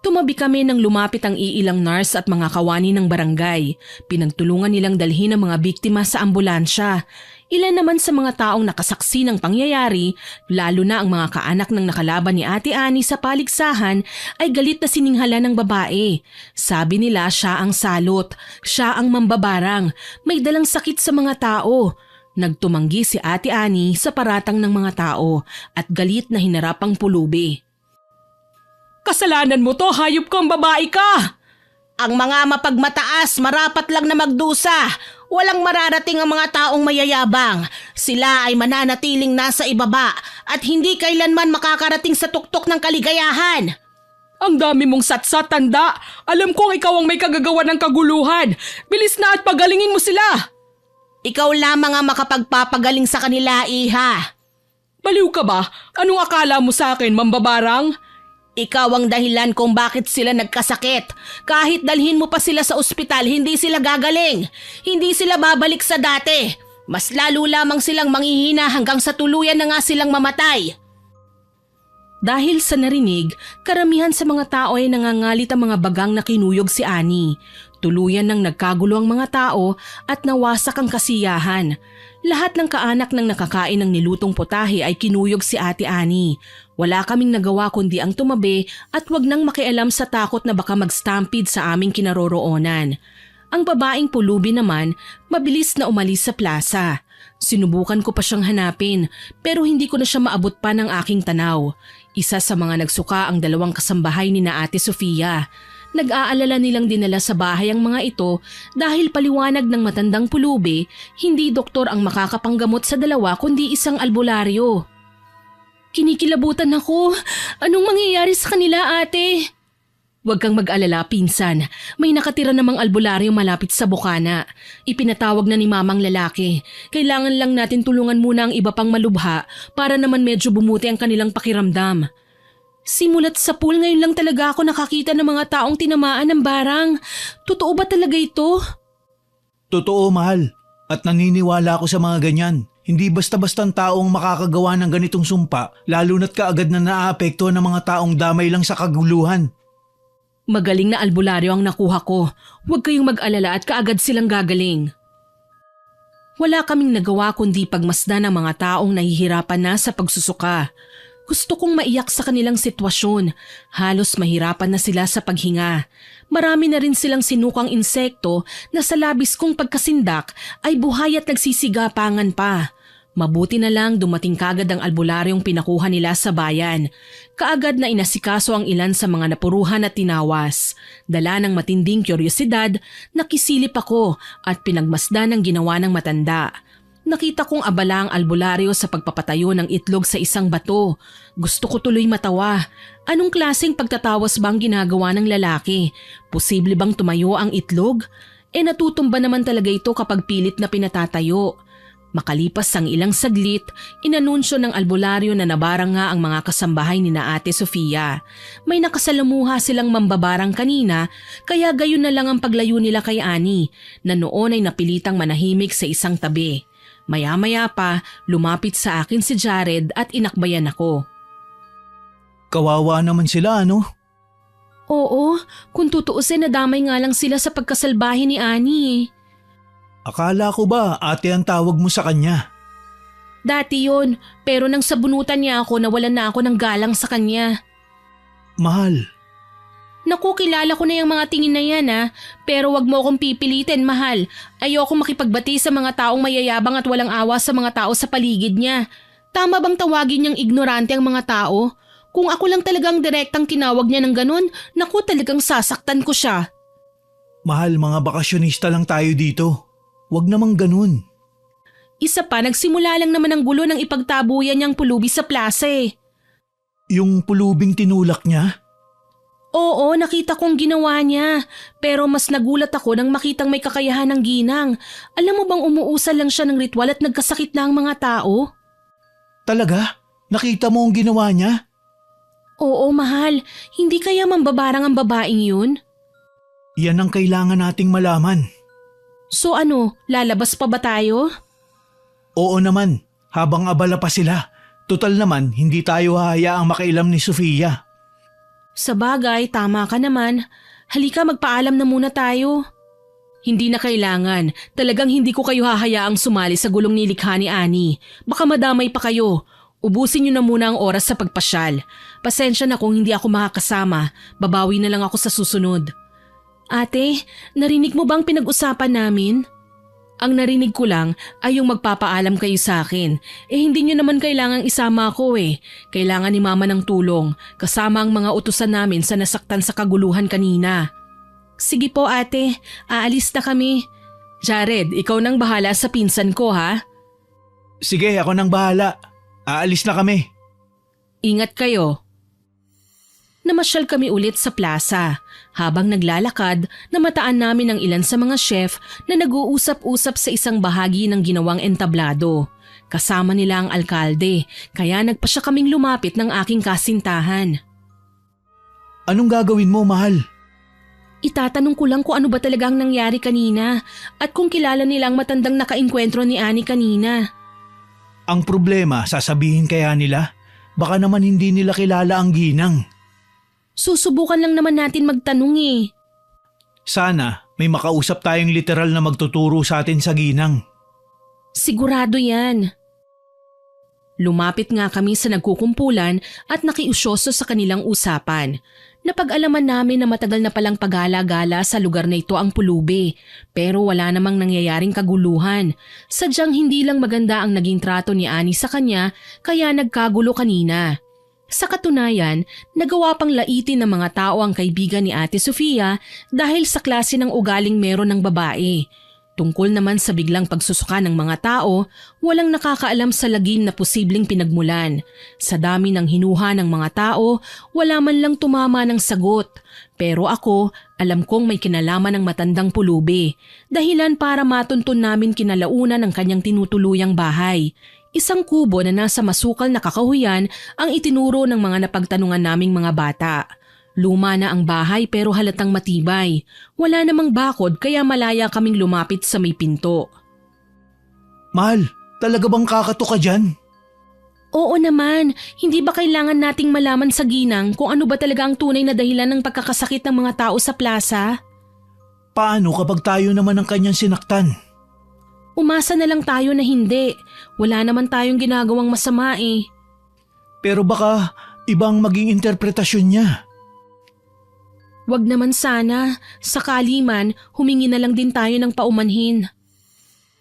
Tumabi kami nang lumapit ang iilang nurse at mga kawani ng barangay. Pinagtulungan nilang dalhin ang mga biktima sa ambulansya. Ilan naman sa mga taong nakasaksi ng pangyayari, lalo na ang mga kaanak ng nakalaban ni Ate Ani sa paligsahan, ay galit na sininghala ng babae. Sabi nila siya ang salot, siya ang mambabarang, may dalang sakit sa mga tao. Nagtumanggi si Ate Ani sa paratang ng mga tao at galit na hinarap ang Pulubi. Kasalanan mo to, hayop kang babae ka! Ang mga mapagmataas, marapat lang na magdusa. Walang mararating ang mga taong mayayabang. Sila ay mananatiling nasa ibaba at hindi kailanman makakarating sa tuktok ng kaligayahan. Ang dami mong satsat, tanda. Alam kong ikaw ang may kagagawa ng kaguluhan. Bilis na at pagalingin mo sila. Ikaw lamang ang makapagpapagaling sa kanila, iha. Baliw ka ba? Anong akala mo sa akin, mambabarang? Ikaw ang dahilan kung bakit sila nagkasakit. Kahit dalhin mo pa sila sa ospital, hindi sila gagaling. Hindi sila babalik sa dati. Mas lalo lamang silang manghihina hanggang sa tuluyan na nga silang mamatay. Dahil sa narinig, karamihan sa mga tao ay nangangalit ang mga bagang na kinuyog si Annie. Tuluyan nang nagkagulo ang mga tao at nawasak ang kasiyahan. Lahat ng kaanak ng nakakain ng nilutong putahe ay kinuyog si Ate Annie. Wala kaming nagawa kundi ang tumabi at wag nang makialam sa takot na baka mag-stampede sa aming kinaroroonan. Ang babaeng pulubi naman, mabilis na umalis sa plaza. Sinubukan ko pa siyang hanapin pero hindi ko na siya maabot pa ng aking tanaw. Isa sa mga nagsuka ang dalawang kasambahay ni na Ate Sofia. Nag-aalala nilang dinala sa bahay ang mga ito dahil paliwanag ng matandang pulubi, hindi doktor ang makakapanggamot sa dalawa kundi isang albularyo. Kinikilabutan ako. Anong mangyayari sa kanila, ate? Huwag kang mag-alala, pinsan. May nakatira namang albularyo malapit sa bukana. Ipinatawag na ni mamang lalaki. Kailangan lang natin tulungan muna ang iba pang malubha para naman medyo bumuti ang kanilang pakiramdam. Simulat sa pool ngayon lang talaga ako nakakita ng mga taong tinamaan ng barang. Totoo ba talaga ito? Totoo, mahal. At naniniwala ako sa mga ganyan. Hindi basta-bastang taong makakagawa ng ganitong sumpa, lalo na't kaagad na naaapektuhan ng mga taong damay lang sa kaguluhan. Magaling na albularyo ang nakuha ko. Huwag kayong mag-alala at kaagad silang gagaling. Wala kaming nagawa kundi pagmasdan ng mga taong nahihirapan na sa pagsusuka. Gusto kong maiyak sa kanilang sitwasyon. Halos mahirapan na sila sa paghinga. Marami na rin silang sinukang insekto na sa labis kong pagkasindak ay buhay at nagsisigapangan pa. Mabuti na lang dumating kagad ang albularyong pinakuha nila sa bayan. Kaagad na inasikaso ang ilan sa mga napuruhan at tinawas. Dala ng matinding kuryosidad, nakisilip ako at pinagmasdan ang ginawa ng matanda. Nakita kong abala ang albularyo sa pagpapatayo ng itlog sa isang bato. Gusto ko tuloy matawa. Anong klaseng pagtatawas bang ginagawa ng lalaki? Posible bang tumayo ang itlog? Natutumba naman talaga ito kapag pilit na pinatatayo. Makalipas ang ilang saglit, inanunsyo ng albularyo na nabarang nga ang mga kasambahay ni na Ate Sofia. May nakasalamuha silang mambabarang kanina, kaya gayon na lang ang paglayo nila kay Annie, na noon ay napilitang manahimik sa isang tabi. Maya-maya pa, lumapit sa akin si Jared at inakbayan ako. Kawawa naman sila, ano? Oo, kung tutuusin nadamay nga lang sila sa pagkasalbahe ni Annie. Akala ko ba ate ang tawag mo sa kanya? Dati yun, pero nang sabunutan niya ako nawalan na ako ng galang sa kanya. Mahal. Naku, kilala ko na yung mga tingin na yan pero wag mo akong pipilitin, mahal. Ayoko makipagbati sa mga taong mayayabang at walang awa sa mga tao sa paligid niya. Tama bang tawagin niyang ignorante ang mga tao? Kung ako lang talagang direktang tinawag niya ng ganun, naku talagang sasaktan ko siya. Mahal, mga bakasyonista lang tayo dito. Wag namang ganun. Isa pa, nagsimula lang naman ang gulo ng ipagtabuyan niyang pulubi sa plaza eh. Yung pulubing tinulak niya? Oo, nakita kong ginawa niya. Pero mas nagulat ako nang makitang may kakayahan ng ginang. Alam mo bang umuusal lang siya ng ritual at nagkasakit na ang mga tao? Talaga? Nakita mo ang ginawa niya? Oo, mahal. Hindi kaya mambabarang ang babaeng yun? Yan ang kailangan nating malaman. So ano, lalabas pa ba tayo? Oo naman, habang abala pa sila. Total naman, hindi tayo hahayaang makailam ni Sofia. Sa bagay, tama ka naman. Halika, magpaalam na muna tayo. Hindi na kailangan. Talagang hindi ko kayo hahayaang sumali sa gulong nilikha ni Annie. Baka madamay pa kayo. Ubusin niyo na muna ang oras sa pagpasyal. Pasensya na kung hindi ako makakasama. Babawi na lang ako sa susunod. Ate, narinig mo bang pinag-usapan namin? Ang narinig ko lang ay yung magpapaalam kayo sa akin. Hindi nyo naman kailangang isama ako eh. Kailangan ni mama ng tulong, kasama ang mga utusan namin sa nasaktan sa kaguluhan kanina. Sige po ate, aalis na kami. Jared, ikaw nang bahala sa pinsan ko ha? Sige, ako nang bahala. Aalis na kami. Ingat kayo. Namasyal kami ulit sa plaza. Habang naglalakad, namataan namin ang ilan sa mga chef na nag-uusap-usap sa isang bahagi ng ginawang entablado. Kasama nila ang alkalde, kaya nagpasya kaming lumapit ng aking kasintahan. Anong gagawin mo, mahal? Itatanong ko lang kung ano ba talagang nangyari kanina at kung kilala nilang matandang nakainkwentro ni Annie kanina. Ang problema, sasabihin kaya nila? Baka naman hindi nila kilala ang ginang. Susubukan lang naman natin magtanong eh. Sana may makausap tayong literal na magtuturo sa atin sa ginang. Sigurado yan. Lumapit nga kami sa nagkukumpulan at nakiusyoso sa kanilang usapan. Napag-alaman namin na matagal na palang pagala-gala sa lugar na ito ang pulubi, pero wala namang nangyayaring kaguluhan. Sadyang hindi lang maganda ang naging trato ni Ani sa kanya kaya nagkagulo kanina. Sa katunayan, nagawa pang laitin ng mga tao ang kaibigan ni Ate Sofia dahil sa klase ng ugaling meron ng babae. Tungkol naman sa biglang pagsusuka ng mga tao, walang nakakaalam sa lagim na posibleng pinagmulan. Sa dami ng hinuha ng mga tao, wala man lang tumama ng sagot. Pero ako, alam kong may kinalaman ng matandang pulubi. Dahilan para matuntun namin kinalaunan ng kanyang tinutuluyang bahay. Isang kubo na nasa masukal na kakahuyan ang itinuro ng mga napagtanungan naming mga bata. Luma na ang bahay pero halatang matibay. Wala namang bakod kaya malaya kaming lumapit sa may pinto. Mahal, talaga bang kakato ka dyan? Oo naman, hindi ba kailangan nating malaman sa ginang kung ano ba talaga ang tunay na dahilan ng pagkakasakit ng mga tao sa plaza? Paano kapag tayo naman ang kanyang sinaktan? Umasa na lang tayo na hindi. Wala naman tayong ginagawang masama eh. Pero baka ibang maging interpretasyon niya. Wag naman sana. Sakali man, humingi na lang din tayo ng paumanhin.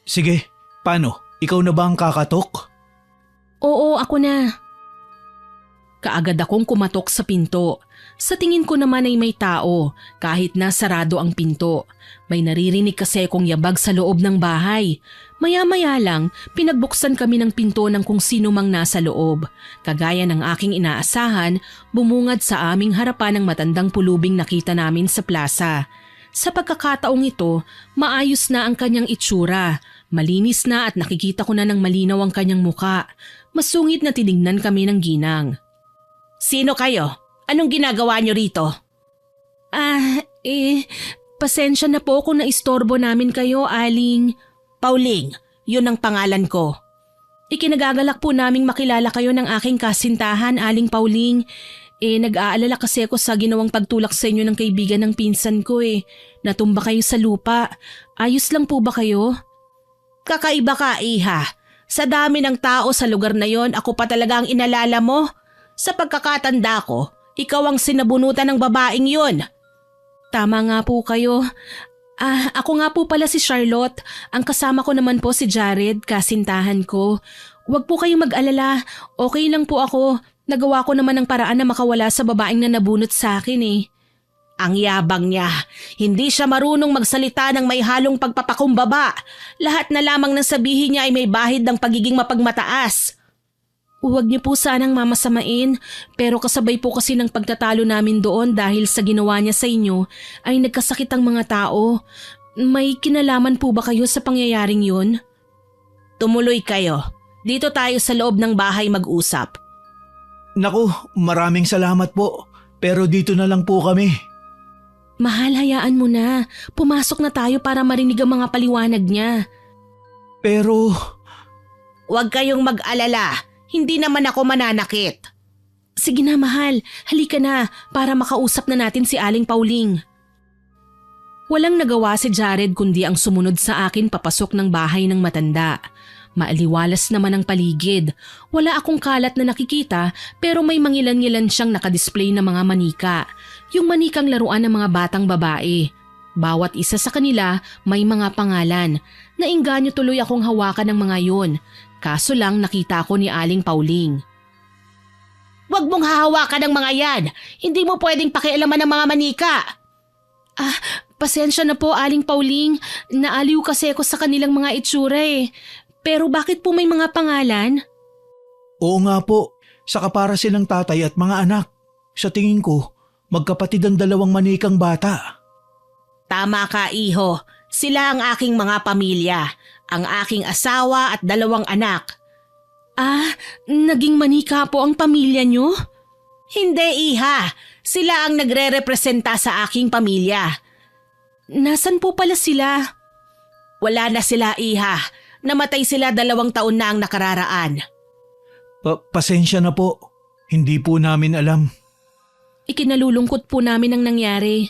Sige, paano? Ikaw na ba ang kakatok? Oo, ako na. Kaagad akong kumatok sa pinto. Sa tingin ko naman ay may tao, kahit na sarado ang pinto. May naririnig kasi akong yabag sa loob ng bahay. Maya-maya lang, pinagbuksan kami ng pinto ng kung sino mang nasa loob. Kagaya ng aking inaasahan, bumungad sa aming harapan ng matandang pulubing nakita namin sa plaza. Sa pagkakataong ito, maayos na ang kanyang itsura. Malinis na at nakikita ko na ng malinaw ang kanyang muka. Masungit na tinignan kami ng ginang. Sino kayo? Anong ginagawa niyo rito? Pasensya na po kung naistorbo namin kayo, Aling. Pauling, yun ang pangalan ko. Ikinagagalak po naming makilala kayo ng aking kasintahan, Aling Pauling. Nag-aalala kasi ako sa ginawang pagtulak sa inyo ng kaibigan ng pinsan ko eh. Natumba kayo sa lupa. Ayos lang po ba kayo? Kakaiba ka, Iha. Sa dami ng tao sa lugar na yon, ako pa talaga ang inalala mo. Sa pagkakatanda ko, ikaw ang sinabunutan ng babaeng yun. Tama nga po kayo. Ako nga po pala si Charlotte. Ang kasama ko naman po si Jared, kasintahan ko. Huwag po kayong mag-alala. Okay lang po ako. Nagawa ko naman ng paraan na makawala sa babaeng na nabunot sa akin eh. Ang yabang niya. Hindi siya marunong magsalita ng may halong pagpapakumbaba. Lahat na lamang ng sabihin niya ay may bahid ng pagiging mapagmataas. Huwag niyo po sanang mamasamain, pero kasabay po kasi ng pagtatalo namin doon dahil sa ginawa niya sa inyo ay nagkasakit ang mga tao. May kinalaman po ba kayo sa pangyayaring yun? Tumuloy kayo. Dito tayo sa loob ng bahay mag-usap. Naku, maraming salamat po. Pero dito na lang po kami. Mahal, hayaan mo na. Pumasok na tayo para marinig ang mga paliwanag niya. Pero... Huwag kayong mag-alala. Hindi naman ako mananakit. Sige na, mahal. Halika na para makausap na natin si Aling Pauling. Walang nagawa si Jared kundi ang sumunod sa akin papasok ng bahay ng matanda. Maaliwalas naman ang paligid. Wala akong kalat na nakikita pero may mangilan-ngilan siyang nakadisplay na mga manika. Yung manikang laruan ng mga batang babae. Bawat isa sa kanila may mga pangalan. Nainganyo tuloy akong hawakan ng mga yun. Kaso lang nakita ko ni Aling Pauling. Huwag mong hahawakan ng mga yan. Hindi mo pwedeng pakialaman ng mga manika. Pasensya na po, Aling Pauling. Naaliw kasi ako sa kanilang mga itsura eh. Pero bakit po may mga pangalan? Oo nga po, saka para silang tatay at mga anak. Sa tingin ko, magkapatid ang dalawang manikang bata. Tama ka, iho. Sila ang aking mga pamilya. Ang aking asawa at dalawang anak. Naging manika po ang pamilya nyo? Hindi, iha. Sila ang nagre-representa sa aking pamilya. Nasaan po pala sila? Wala na sila, iha. Namatay sila 2 taon na ang nakararaan. Pasensya na po. Hindi po namin alam. Ikinalulungkot po namin ang nangyari.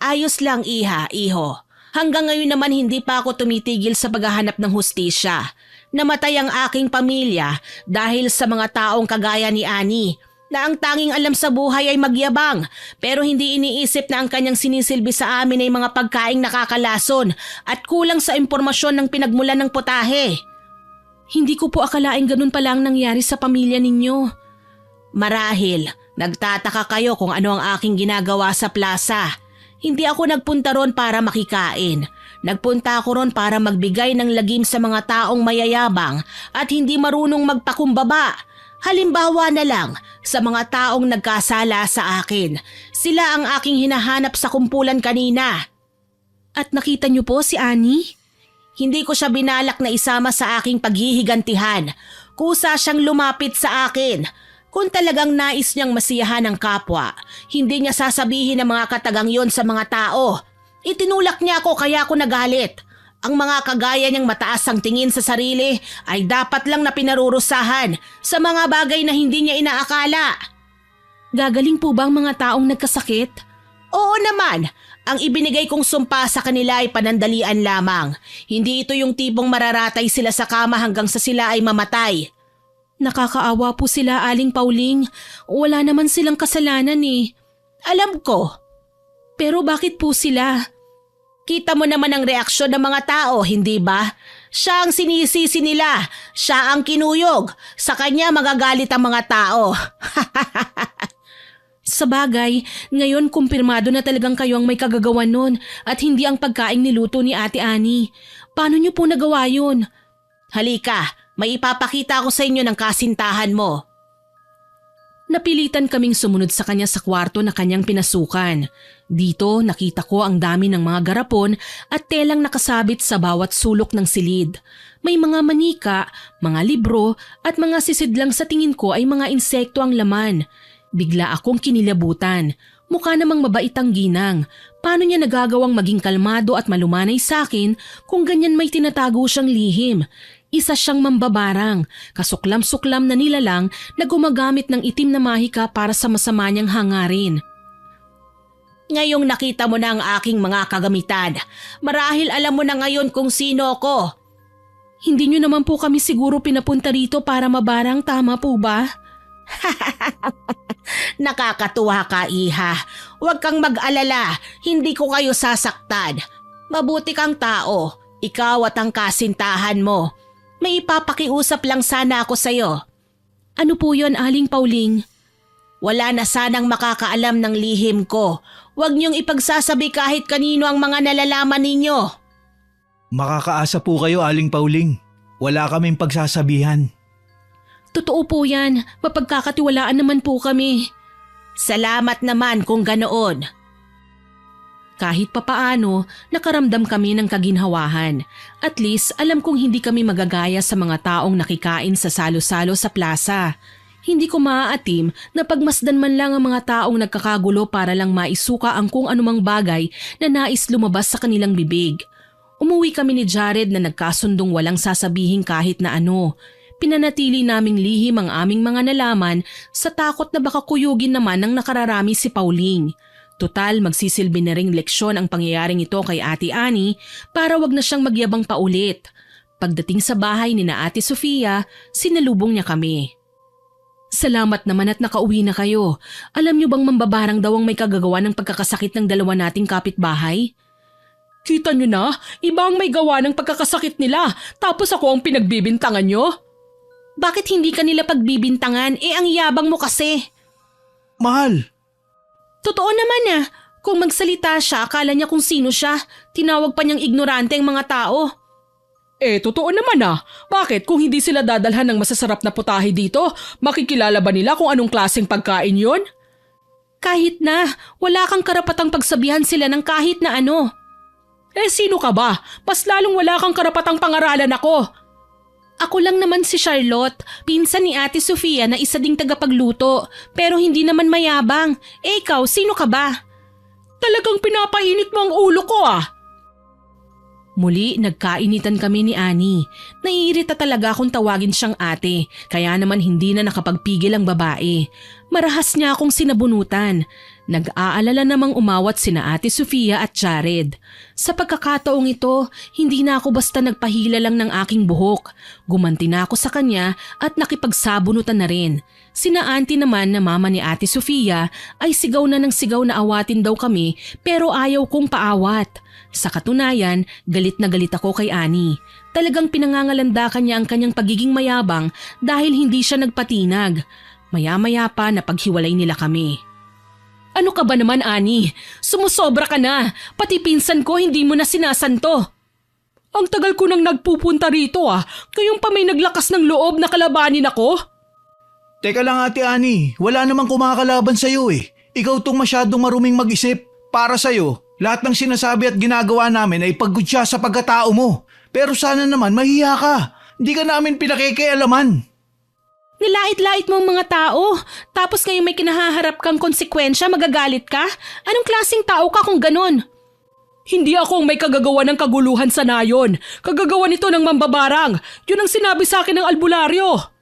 Ayos lang iho. Hanggang ngayon naman hindi pa ako tumitigil sa paghahanap ng hustisya. Namatay ang aking pamilya dahil sa mga taong kagaya ni Annie na ang tanging alam sa buhay ay magyabang pero hindi iniisip na ang kanyang sinisilbi sa amin ay mga pagkaing nakakalason at kulang sa impormasyon ng pinagmulan ng putahe. Hindi ko po akalaing ganun pala ang nangyari sa pamilya ninyo. Marahil, nagtataka kayo kung ano ang aking ginagawa sa plaza. Hindi ako nagpunta ron para makikain. Nagpunta ako ron para magbigay ng lagim sa mga taong mayayabang at hindi marunong magpakumbaba. Halimbawa na lang, sa mga taong nagkasala sa akin. Sila ang aking hinahanap sa kumpulan kanina. At nakita niyo po si Annie? Hindi ko siya binalak na isama sa aking paghihigantihan. Kusa siyang lumapit sa akin. Kung talagang nais niyang masiyahan ang kapwa, hindi niya sasabihin ang mga katagang yon sa mga tao. Itinulak niya ako kaya ako nagalit. Ang mga kagaya niyang mataas ang tingin sa sarili ay dapat lang na pinarurusahan sa mga bagay na hindi niya inaakala. Gagaling po ba ang mga taong nagkasakit? Oo naman, ang ibinigay kong sumpa sa kanila ay panandalian lamang. Hindi ito yung tipong mararatay sila sa kama hanggang sa sila ay mamatay. Nakakaawa po sila, Aling Pauling. Wala naman silang kasalanan eh. Alam ko. Pero bakit po sila? Kita mo naman ang reaksyon ng mga tao, hindi ba? Siya ang sinisisi nila. Siya ang kinuyog. Sa kanya magagalit ang mga tao. Sa bagay, ngayon kumpirmado na talagang kayo ang may kagagawan nun at hindi ang pagkaing niluto ni Ate Annie. Paano niyo po nagawa yun? Halika, may ipapakita ko sa inyo ng kasintahan mo. Napilitan kaming sumunod sa kanya sa kwarto na kanyang pinasukan. Dito nakita ko ang dami ng mga garapon at telang nakasabit sa bawat sulok ng silid. May mga manika, mga libro at mga sisidlang sa tingin ko ay mga insekto ang laman. Bigla akong kinilabutan. Mukha namang mabait ang ginang. Paano niya nagagawang maging kalmado at malumanay sa akin kung ganyan may tinatago siyang lihim? Isa siyang mambabarang, kasuklam-suklam na nilalang na gumagamit ng itim na mahika para sa masama niyang hangarin. Ngayong nakita mo na ang aking mga kagamitan, marahil alam mo na ngayon kung sino ako. Hindi niyo naman po kami siguro pinapunta rito para mabarang, tama po ba? Nakakatuwa ka, Iha. Huwag kang mag-alala, hindi ko kayo sasaktan. Mabuti kang tao, ikaw at ang kasintahan mo. May ipapakiusap lang sana ako sa'yo. Ano po yon, Aling Pauling? Wala na sanang makakaalam ng lihim ko. Huwag niyong ipagsasabi kahit kanino ang mga nalalaman ninyo. Makakaasa po kayo, Aling Pauling. Wala kaming pagsasabihan. Totoo po yan. Mapagkakatiwalaan naman po kami. Salamat naman kung ganoon. Kahit papaano, nakaramdam kami ng kaginhawahan. At least, alam kong hindi kami magagaya sa mga taong nakikain sa salo-salo sa plaza. Hindi ko maaatim na pagmasdan man lang ang mga taong nagkakagulo para lang maisuka ang kung anumang bagay na nais lumabas sa kanilang bibig. Umuwi kami ni Jared na nagkasundong walang sasabihin kahit na ano. Pinanatili naming lihim ang aming mga nalaman sa takot na baka kuyugin naman ng nakararami si Pauling. Total, magsisilbi na ring leksyon ang pangyayaring ito kay Ate Annie para wag na siyang magyabang paulit. Pagdating sa bahay ni na Ate Sofia, sinalubong niya kami. Salamat naman at nakauwi na kayo. Alam niyo bang mambabarang daw ang may kagagawa ng pagkakasakit ng dalawa nating kapitbahay? Kita niyo na, iba ang may gawa ng pagkakasakit nila, tapos ako ang pinagbibintangan niyo? Bakit hindi ka nila pagbibintangan? Ang yabang mo kasi. Mahal! Totoo naman kung magsalita siya, akala niya kung sino siya. Tinawag pa niyang ignorante ang mga tao. Totoo naman Bakit kung hindi sila dadalhan ng masasarap na putahe dito, makikilala ba nila kung anong klaseng pagkain yon? Kahit na, wala kang karapatang pagsabihan sila ng kahit na ano. Sino ka ba? Mas lalong wala kang karapatang pangaralan ako. Ako lang naman si Charlotte, pinsan ni Ate Sofia na isa ding tagapagluto, pero hindi naman mayabang. Ikaw, sino ka ba? Talagang pinapainit mo ang ulo ko Muli nagkainitan kami ni Annie. Naiirita talaga akong tawagin siyang ate, kaya naman hindi na nakapagpigil ang babae. Marahas niya akong sinabunutan. Nag-aalala namang umawat sina Ate Sofia at Jared. Sa pagkakataong ito, hindi na ako basta nagpahila lang ng aking buhok. Gumanti na ako sa kanya at nakipagsabunutan na rin. Sina Auntie naman na mama ni Ate Sofia ay sigaw na ng sigaw na awatin daw kami pero ayaw kong paawat. Sa katunayan, galit na galit ako kay Annie. Talagang pinangangalandakan niya ang kanyang pagiging mayabang dahil hindi siya nagpatinag. Maya-maya pa napaghiwalay nila kami. Ano ka ba naman, Annie? Sumusobra ka na. Pati pinsan ko hindi mo na sinasanto. Ang tagal ko nang nagpupunta rito Kayong pa may naglakas ng loob na kalabanin ako? Teka lang Ate Annie, wala namang kumakalaban sa'yo eh. Ikaw tong masyadong maruming mag-isip. Para sa'yo, lahat ng sinasabi at ginagawa namin ay paggutya sa pagkatao mo. Pero sana naman mahiya ka. Hindi ka namin pinakikialaman. Nilait-lait mo ang mga tao, tapos ngayon may kinahaharap kang konsekwensya, magagalit ka? Anong klaseng tao ka kung ganun? Hindi ako ang may kagagawa ng kaguluhan sa nayon. Kagagawa nito ng mambabarang. Yun ang sinabi sa akin ng albularyo.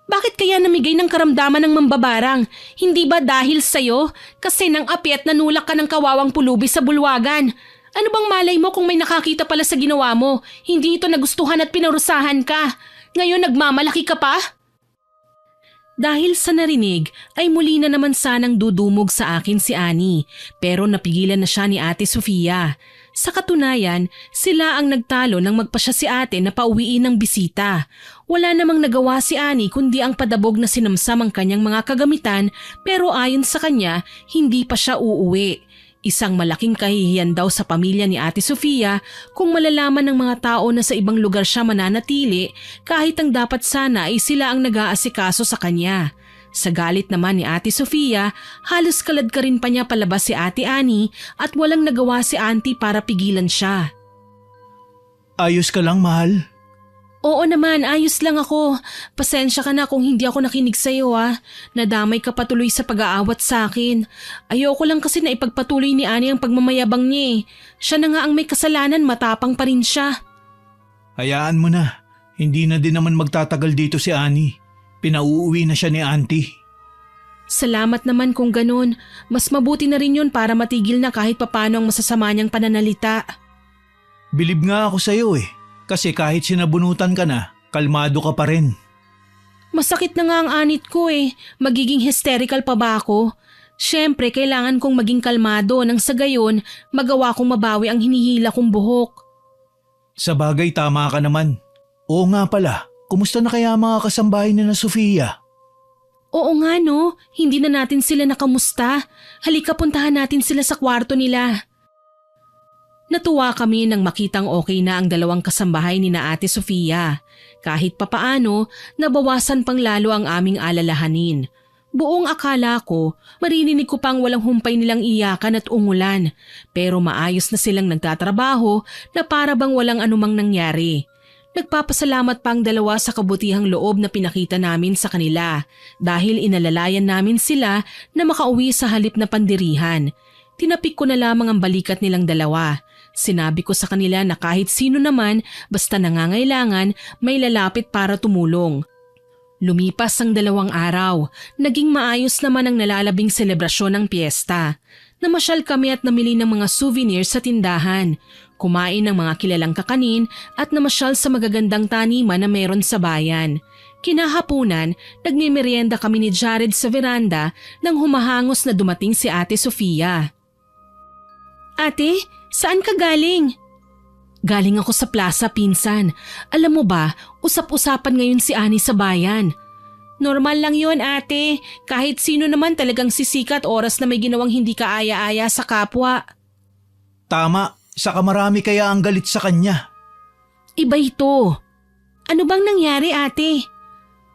Bakit kaya namigay ng karamdaman ng mambabarang? Hindi ba dahil sa'yo? Kasi nang api at nanulak ka ng kawawang pulubi sa bulwagan. Ano bang malay mo kung may nakakita pala sa ginawa mo? Hindi ito nagustuhan at pinarusahan ka. Ngayon nagmamalaki ka pa? Dahil sa narinig ay muli na naman sanang dudumog sa akin si Annie pero napigilan na siya ni Ate Sofia. Sa katunayan, sila ang nagtalo nang magpasya si ate na pauwiin ng bisita. Wala namang nagawa si Annie kundi ang padabog na sinamsam ang kanyang mga kagamitan pero ayon sa kanya, hindi pa siya uuwi. Isang malaking kahihiyan daw sa pamilya ni Ate Sofia kung malalaman ng mga tao na sa ibang lugar siya mananatili kahit ang dapat sana ay sila ang nag-aasikaso sa kanya. Sa galit naman ni Ate Sofia, halos kalad ka rin pa niya palabas si Ate Annie at walang nagawa si Auntie para pigilan siya. Ayos ka lang, mahal? Oo naman, ayos lang ako. Pasensya ka na kung hindi ako nakinig sa iyo Nadamay ka patuloy sa pag-aawat sa akin. Ayoko lang kasi na ipagpatuloy ni Annie ang pagmamayabang niya Siya na nga ang may kasalanan, matapang pa rin siya. Hayaan mo na. Hindi na din naman magtatagal dito si Annie. Pinauuwi na siya ni Auntie. Salamat naman kung ganun. Mas mabuti na rin yun para matigil na kahit papano ang masasama niyang pananalita. Bilib nga ako sa iyo Kasi kahit sinabunutan ka na, kalmado ka pa rin. Masakit na nga ang anit ko Magiging hysterical pa ba ako? Siyempre, kailangan kong maging kalmado nang sa gayon magawa kong mabawi ang hinihila kong buhok. Sa bagay, tama ka naman. Oo nga pala, kumusta na kaya mga kasambahay ni na Sofia? Oo nga no, hindi na natin sila nakamusta. Halika puntahan natin sila sa kwarto nila. Natuwa kami nang makitang okay na ang dalawang kasambahay ni na Ate Sofia. Kahit papaano, nabawasan pang lalo ang aming alalahanin. Buong akala ko, maririnig ko pang walang humpay nilang iyakan at ungulan. Pero maayos na silang nagtatrabaho na para bang walang anumang nangyari. Nagpapasalamat pa ang dalawa sa kabutihang loob na pinakita namin sa kanila dahil inalalayan namin sila na makauwi sa halip na pandirihan. Tinapik ko na lamang ang balikat nilang dalawa. Sinabi ko sa kanila na kahit sino naman basta nangangailangan may lalapit para tumulong. Lumipas ang 2 araw, naging maayos naman ang nalalabing selebrasyon ng piyesta. Namasyal kami at namili ng mga souvenirs sa tindahan, kumain ng mga kilalang kakanin at namasyal sa magagandang taniman na meron sa bayan. Kinahapunan, nagmimerienda kami ni Jared sa veranda nang humahangos na dumating si Ate Sofia. Ate, saan ka galing? Galing ako sa plaza, pinsan. Alam mo ba, usap-usapan ngayon si Annie sa bayan. Normal lang yun, ate. Kahit sino naman talagang sisikat oras na may ginawang hindi kaaya-aya sa kapwa. Tama, saka marami kaya ang galit sa kanya. Iba ito. Ano bang nangyari, ate?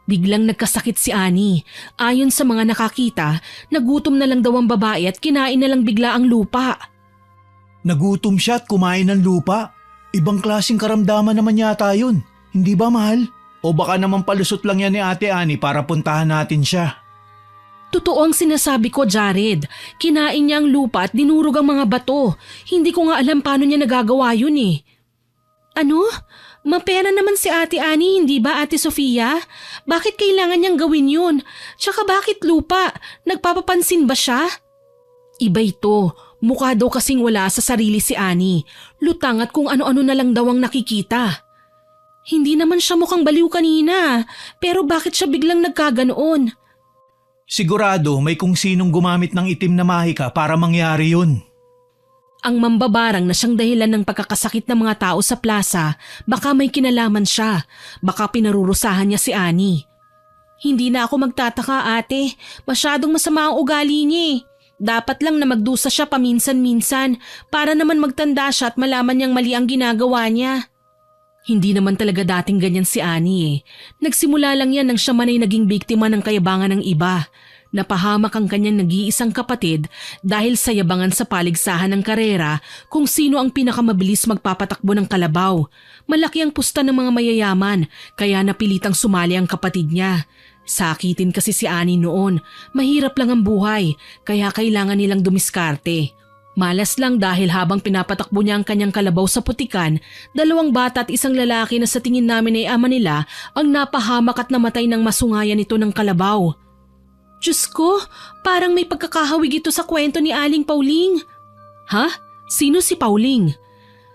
Biglang nagkasakit si Annie. Ayon sa mga nakakita, nagutom na lang daw ang babae at kinain na lang bigla ang lupa. Nagutom siya at kumain ng lupa. Ibang klaseng karamdaman naman yata yun. Hindi ba, mahal? O baka naman palusot lang yan ni Ate Annie para puntahan natin siya. Totoo ang sinasabi ko, Jared. Kinain niya ang lupa at dinurog ang mga bato. Hindi ko nga alam paano niya nagagawa yun Ano? Mapera naman si Ate Ani, hindi ba Ate Sofia? Bakit kailangan niyang gawin yun? Tsaka bakit lupa? Nagpapapansin ba siya? Iba ito. Mukha daw kasing wala sa sarili si Ani. Lutang at kung ano-ano na lang daw ang nakikita. Hindi naman siya mukhang baliw kanina. Pero bakit siya biglang nagkaganoon? Sigurado may kung sinong gumamit ng itim na mahika para mangyari yun. Ang mambabarang na siyang dahilan ng pagkakasakit ng mga tao sa plaza, baka may kinalaman siya. Baka pinarurusahan niya si Ani. Hindi na ako magtataka, ate. Masyadong masama ang ugali niya eh. Dapat lang na magdusa siya paminsan-minsan para naman magtanda siya at malaman niyang mali ang ginagawa niya. Hindi naman talaga dating ganyan si Ani eh. Nagsimula lang yan nang siya man ay naging biktima ng kayabangan ng iba. Napahamak ang kanyang nag-iisang kapatid dahil sa yabangan sa paligsahan ng karera kung sino ang pinakamabilis magpapatakbo ng kalabaw. Malaki ang pusta ng mga mayayaman kaya napilitang sumali ang kapatid niya. Sakitin kasi si Ani noon. Mahirap lang ang buhay kaya kailangan nilang dumiskarte. Malas lang dahil habang pinapatakbo niya ang kanyang kalabaw sa putikan, 2 bata at isang lalaki na sa tingin namin ay ama nila ang napahamak at namatay ng masungayan nito ng kalabaw. Diyos ko, parang may pagkakahawig ito sa kwento ni Aling Pauling. Ha? Sino si Pauling?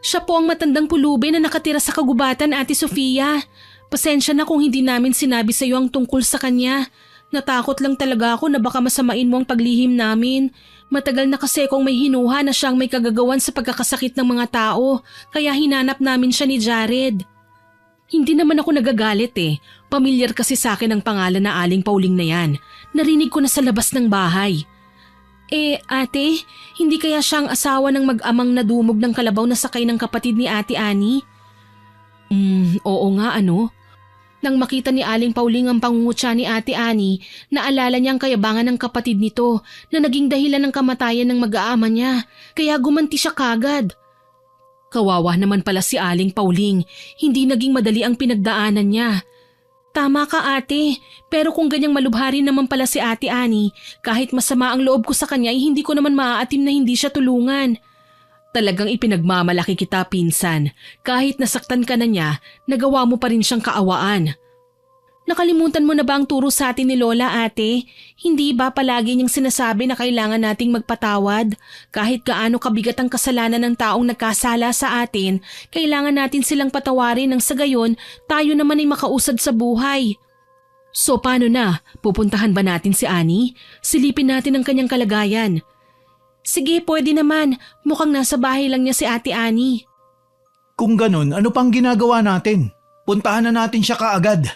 Siya po ang matandang pulubi na nakatira sa kagubatan, Ate Sofia. Pasensya na kung hindi namin sinabi sa iyo ang tungkol sa kanya. Natakot lang talaga ako na baka masamain mo ang paglihim namin. Matagal na kasi kung may hinuha na siyang may kagagawan sa pagkakasakit ng mga tao, kaya hinanap namin siya ni Jared. Hindi naman ako nagagalit eh. Pamilyar kasi sa akin ang pangalan na Aling Pauling na yan. Narinig ko na sa labas ng bahay. Ate, hindi kaya siya ang asawa ng mag-amang nadumog ng kalabaw na sakay ng kapatid ni Ate Ani? Oo nga ano. Nang makita ni Aling Pauling ang pangungutya ni Ate Ani, naalala niya ang kayabangan ng kapatid nito na naging dahilan ng kamatayan ng mag-aama niya, kaya gumanti siya kagad. Kawawa naman pala si Aling Pauling, hindi naging madali ang pinagdaanan niya. Tama ka ate, pero kung ganyang malubhari naman pala si Ate Ani, kahit masama ang loob ko sa kanya ay hindi ko naman maaatim na hindi siya tulungan. Talagang ipinagmamalaki kita pinsan, kahit nasaktan ka na niya, nagawa mo pa rin siyang kaawaan. Nakalimutan mo na ba ang turo sa atin ni Lola ate? Hindi ba palagi niyang sinasabi na kailangan nating magpatawad? Kahit gaano kabigat ang kasalanan ng taong nagkasala sa atin, kailangan natin silang patawarin nang sa gayon tayo naman ay makausad sa buhay. So paano na? Pupuntahan ba natin si Ani? Silipin natin ang kanyang kalagayan. Sige, pwede naman. Mukhang nasa bahay lang niya si Ate Ani. Kung ganun, ano pang ginagawa natin? Puntahan na natin siya kaagad.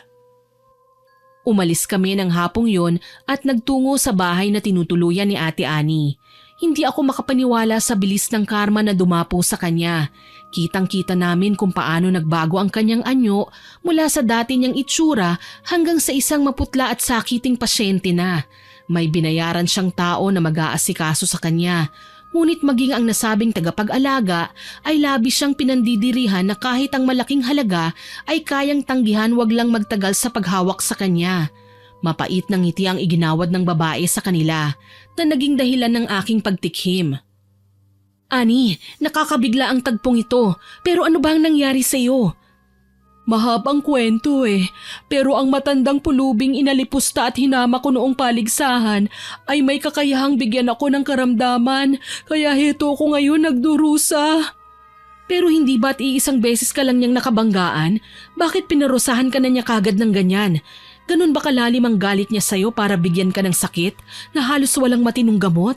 Umalis kami ng hapong yon at nagtungo sa bahay na tinutuluyan ni Ate Ani. Hindi ako makapaniwala sa bilis ng karma na dumapo sa kanya. Kitang-kita namin kung paano nagbago ang kanyang anyo mula sa dati niyang itsura hanggang sa isang maputla at sakiting pasyente na. May binayaran siyang tao na mag-aasikaso sa kanya. Ngunit maging ang nasabing tagapag-alaga ay labis siyang pinandidirihan na kahit ang malaking halaga ay kayang tanggihan wag lang magtagal sa paghawak sa kanya. Mapait ng ngiti ang iginawad ng babae sa kanila na naging dahilan ng aking pagtikhim. Ani, nakakabigla ang tagpong ito, pero ano bang nangyari sa iyo? Mahabang kwento pero ang matandang pulubing inalipusta at hinama ko noong paligsahan ay may kakayahang bigyan ako ng karamdaman, kaya heto ko ngayon nagdurusa. Pero hindi ba't iisang beses ka lang niyang nakabanggaan? Bakit pinarusahan ka na niya kagad ng ganyan? Ganun ba kalalim ang galit niya sa'yo para bigyan ka ng sakit na halos walang matinong gamot?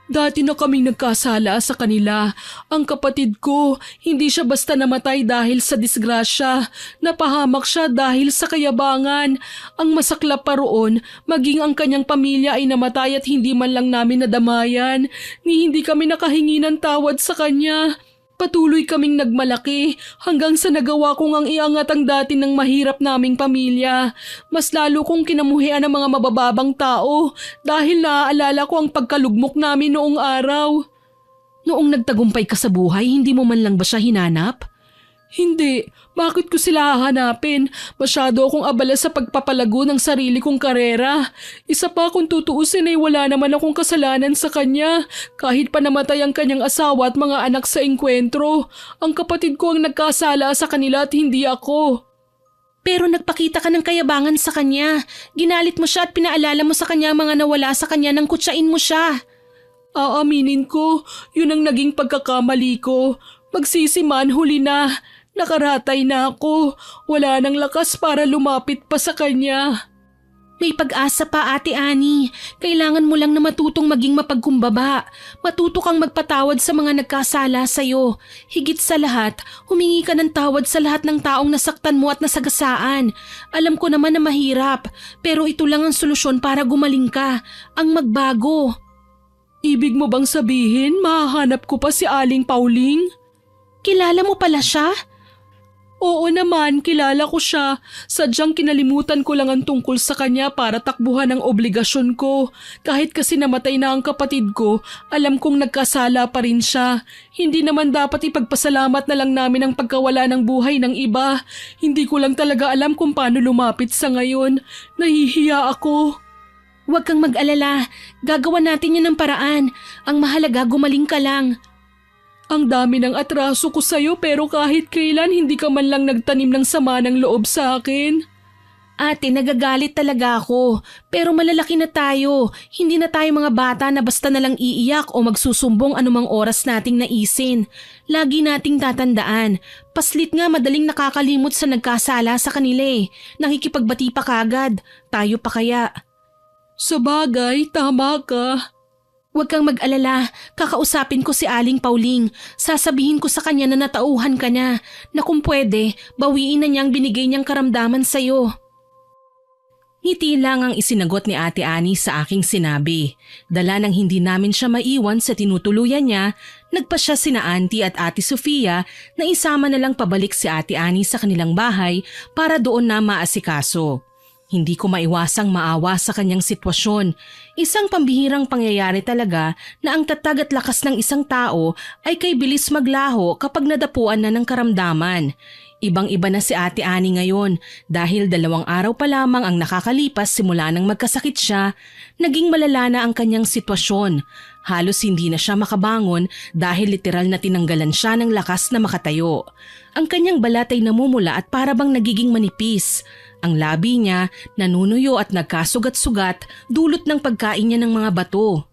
Dati na kaming nagkasala sa kanila. Ang kapatid ko, hindi siya basta namatay dahil sa disgrasya. Napahamak siya dahil sa kayabangan. Ang masaklap pa roon, maging ang kanyang pamilya ay namatay at hindi man lang namin nadamayan. Ni hindi kami nakahingi ng tawad sa kanya. Patuloy kaming nagmalaki hanggang sa nagawa kong ang iangat ang dati ng mahirap naming pamilya. Mas lalo kong kinamuhian ang mga mabababang tao dahil naaalala ko ang pagkalugmok namin noong araw. Noong nagtagumpay ka sa buhay, hindi mo man lang ba siya hinanap? Hindi. Bakit ko sila hahanapin? Masyado akong abala sa pagpapalago ng sarili kong karera. Isa pa kung tutuusin ay wala naman akong kasalanan sa kanya. Kahit pa namatay ang kanyang asawa at mga anak sa engkwentro. Ang kapatid ko ang nagkasala sa kanila at hindi ako. Pero nagpakita ka ng kayabangan sa kanya. Ginalit mo siya at pinaalala mo sa kanya ang mga nawala sa kanya nang kutsain mo siya. Aaminin ko, yun ang naging pagkakamali ko. Magsisi man, huli na. Nakaratay na ako. Wala nang lakas para lumapit pa sa kanya. May pag-asa pa, Ate Annie. Kailangan mo lang na matutong maging mapagkumbaba. Matuto kang magpatawad sa mga nagkasala sa'yo. Higit sa lahat, humingi ka ng tawad sa lahat ng taong nasaktan mo at nasagasaan. Alam ko naman na mahirap, pero ito lang ang solusyon para gumaling ka. Ang magbago. Ibig mo bang sabihin, mahahanap ko pa si Aling Pauling? Kilala mo pala siya? Oo naman, kilala ko siya. Sadyang kinalimutan ko lang ang tungkol sa kanya para takbuhan ang obligasyon ko. Kahit kasi namatay na ang kapatid ko, alam kong nagkasala pa rin siya. Hindi naman dapat ipagpasalamat na lang namin ang pagkawala ng buhay ng iba. Hindi ko lang talaga alam kung paano lumapit sa ngayon. Nahihiya ako. Huwag kang mag-alala. Gagawa natin yan ng paraan. Ang mahalaga, gumaling ka lang. Ang dami ng atraso ko sa'yo pero kahit kailan hindi ka man lang nagtanim ng sama ng loob sa akin. Ate, nagagalit talaga ako. Pero malalaki na tayo. Hindi na tayo mga bata na basta na lang iiyak o magsusumbong anumang oras nating naisin. Lagi nating tatandaan. Paslit nga madaling nakakalimot sa nagkasala sa kanila eh. Nakikipagbati pa kagad. Tayo pa kaya. Sabagay, tama ka. Huwag kang mag-alala, kakausapin ko si Aling Pauling. Sasabihin ko sa kanya na natauhan ka na, na kung pwede, bawiin na niyang binigay niyang karamdaman sa'yo. Ngiti lang ang isinagot ni Ate Annie sa aking sinabi. Dala nang hindi namin siya maiwan sa tinutuluyan niya, nagpa siya sina Auntie at Ate Sofia na isama na lang pabalik si Ate Annie sa kanilang bahay para doon na maasikaso. Hindi ko maiwasang maawa sa kanyang sitwasyon. Isang pambihirang pangyayari talaga na ang tatag at lakas ng isang tao ay kay bilis maglaho kapag nadapuan na ng karamdaman. Ibang-iba na si Ate Annie ngayon dahil 2 araw pa lamang ang nakakalipas simula nang magkasakit siya, naging malala na ang kanyang sitwasyon. Halos hindi na siya makabangon dahil literal na tinanggalan siya ng lakas na makatayo. Ang kanyang balat ay namumula at parabang nagiging manipis. Ang labi niya nanunuyo at nagkasugat-sugat dulot ng pagkain niya ng mga bato.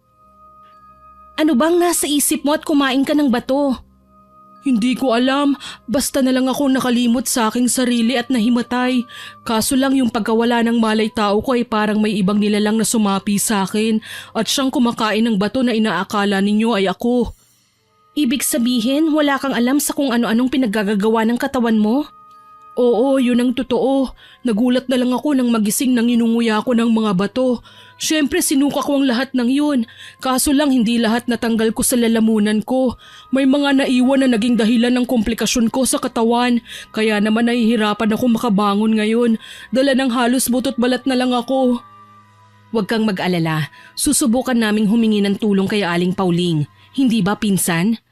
Ano bang nasa isip mo at kumain ka ng bato? Hindi ko alam, basta na lang ako nakalimot sa aking sarili at nahimatay. Kaso lang yung pagkawala ng malay tao ko ay parang may ibang nilalang na sumapi sa akin at siyang kumakain ng bato na inaakala ninyo ay ako. Ibig sabihin wala kang alam sa kung ano-anong pinaggagawa ng katawan mo? Oo, yun ang totoo. Nagulat na lang ako nang magising nang inunguya ko ng mga bato. Siyempre sinuka ko ang lahat ng yun. Kaso lang hindi lahat natanggal ko sa lalamunan ko. May mga naiwan na naging dahilan ng komplikasyon ko sa katawan. Kaya naman nahihirapan ako makabangon ngayon. Dala ng halos butot balat na lang ako. Huwag kang mag-alala. Susubukan naming humingi ng tulong kay Aling Pauling. Hindi ba pinsan?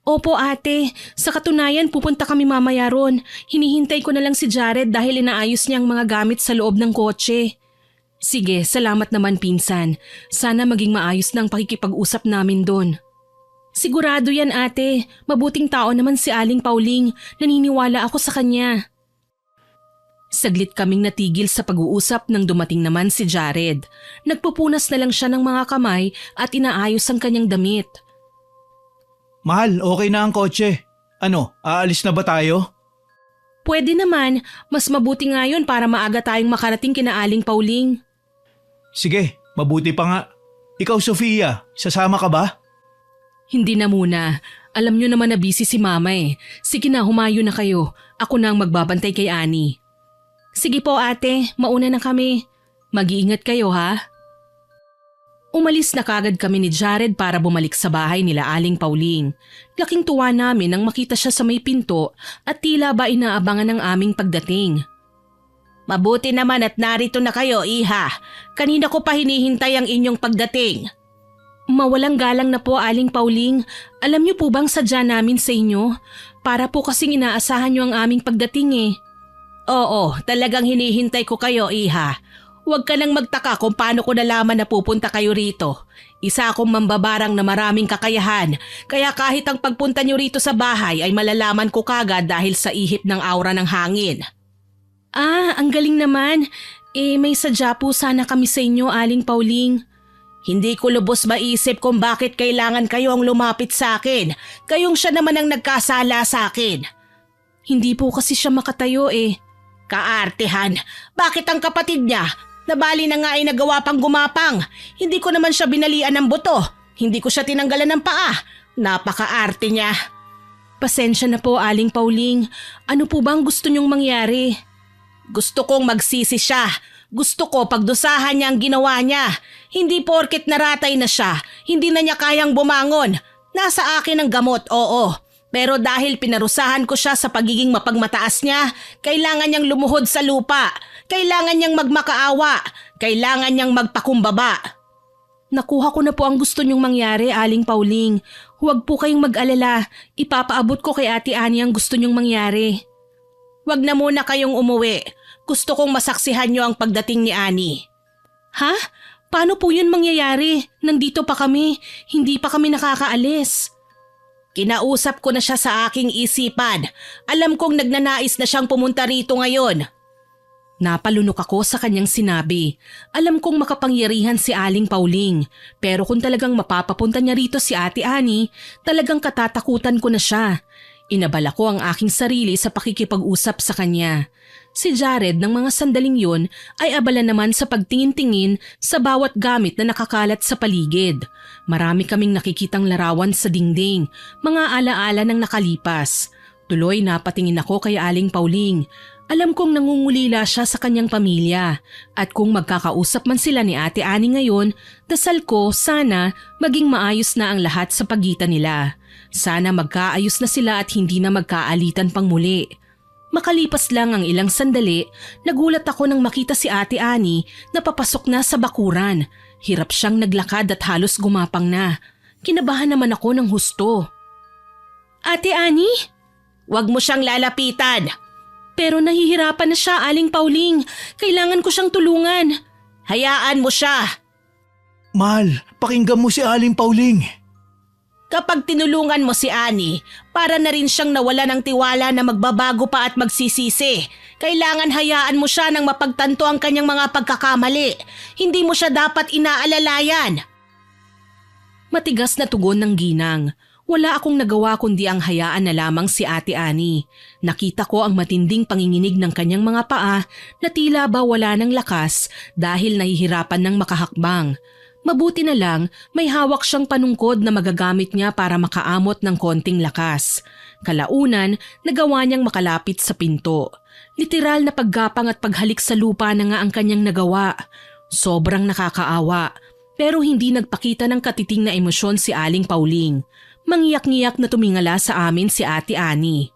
Opo ate, sa katunayan pupunta kami mamaya ron. Hinihintay ko na lang si Jared dahil inaayos niya ang mga gamit sa loob ng kotse. Sige, salamat naman pinsan. Sana maging maayos na ang pakikipag-usap namin doon. Sigurado yan ate, mabuting tao naman si Aling Pauling, naniniwala ako sa kanya. Saglit kaming natigil sa pag-uusap nang dumating naman si Jared. Nagpupunas na lang siya ng mga kamay at inaayos ang kanyang damit. Mahal, okay na ang kotse. Ano, aalis na ba tayo? Pwede naman, mas mabuti nga yun para maaga tayong makarating kina Aling Pauling. Sige, mabuti pa nga. Ikaw Sofia, sasama ka ba? Hindi na muna. Alam nyo naman na busy si mama eh. Sige na, humayo na kayo. Ako na ang magbabantay kay Annie. Sige po ate, mauna na kami. Mag-iingat kayo ha. Umalis na kagad kami ni Jared para bumalik sa bahay nila Aling Pauling. Laking tuwa namin nang makita siya sa may pinto at tila ba inaabangan ng aming pagdating. Mabuti naman at narito na kayo, iha. Kanina ko pa hinihintay ang inyong pagdating. Mawalang galang na po, Aling Pauling. Alam niyo po bang sadya namin sa inyo? Para po kasing inaasahan niyo ang aming pagdating eh. Oo, talagang hinihintay ko kayo, Iha. Huwag ka nang magtaka kung paano ko nalaman na pupunta kayo rito. Isa akong mambabarang na maraming kakayahan, kaya kahit ang pagpunta niyo rito sa bahay ay malalaman ko kagad dahil sa ihip ng aura ng hangin. Ah, ang galing naman. May sadya po sana kami sa inyo, Aling Pauling. Hindi ko lubos maisip kung bakit kailangan kayo ang lumapit sa akin. Kayong siya naman ang nagkasala sa akin. Hindi po kasi siya makatayo eh. Kaartehan, bakit ang kapatid niya? Nabali na nga ay nagawa pang gumapang. Hindi ko naman siya binalian ng buto. Hindi ko siya tinanggalan ng paa. Napakaarte niya. Pasensya na po, Aling Pauling. Ano po bang gusto niyong mangyari? Gusto kong magsisi siya. Gusto ko pagdusahan niya ang ginawa niya. Hindi porket naratay na siya, hindi na niya kayang bumangon. Nasa akin ang gamot, oo. Pero dahil pinarusahan ko siya sa pagiging mapagmataas niya, kailangan niyang lumuhod sa lupa. Kailangan niyang magmakaawa. Kailangan niyang magpakumbaba. Nakuha ko na po ang gusto niyong mangyari, Aling Pauling. Huwag po kayong mag-alala. Ipapaabot ko kay Ate Ani ang gusto niyong mangyari. Huwag na muna kayong umuwi. Gusto kong masaksihan niyo ang pagdating ni Ani. Ha? Paano po yun mangyayari? Nandito pa kami. Hindi pa kami nakakaalis. Kinausap ko na siya sa aking isipan. Alam kong nagnanais na siyang pumunta rito ngayon. Napalunok ako sa kanyang sinabi. Alam kong makapangyarihan si Aling Pauling. Pero kung talagang mapapapunta niya rito si Ate Ani, talagang katatakutan ko na siya. Inabala ko ang aking sarili sa pakikipag-usap sa kanya. Si Jared ng mga sandaling yun ay abala naman sa pagtingin-tingin sa bawat gamit na nakakalat sa paligid. Marami kaming nakikitang larawan sa dingding, mga alaala ng nakalipas. Tuloy napatingin ako kay Aling Pauling. Alam kong nangungulila siya sa kanyang pamilya at kung magkakausap man sila ni Ate Ani ngayon, dasal ko sana maging maayos na ang lahat sa pagitan nila. Sana magkaayos na sila at hindi na magkaalitan pang muli. Makalipas lang ang ilang sandali, nagulat ako nang makita si Ate Ani na papasok na sa bakuran. Hirap siyang naglakad at halos gumapang na. Kinabahan naman ako ng husto. Ate Ani? Huwag mo siyang lalapitan. Pero nahihirapan na siya, Aling Pauling. Kailangan ko siyang tulungan. Hayaan mo siya. Mahal, pakinggan mo si Aling Pauling. Kapag tinulungan mo si Ani, para na rin siyang nawala ng tiwala na magbabago pa at magsisisi. Kailangan hayaan mo siya nang mapagtanto ang kanyang mga pagkakamali. Hindi mo siya dapat inaalalayan. Matigas na tugon ng ginang. Wala akong nagawa kundi ang hayaan na lamang si Ate Ani. Nakita ko ang matinding panginginig ng kanyang mga paa na tila ba wala ng lakas dahil nahihirapan ng makahakbang. Mabuti na lang may hawak siyang panungkod na magagamit niya para makaamot ng konting lakas. Kalaunan, nagawa niyang makalapit sa pinto. Literal na paggapang at paghalik sa lupa na nga ang kanyang nagawa. Sobrang nakakaawa, pero hindi nagpakita ng katiting na emosyon si Aling Pauling. Mangyak-ngiyak na tumingala sa amin si Ate Ani.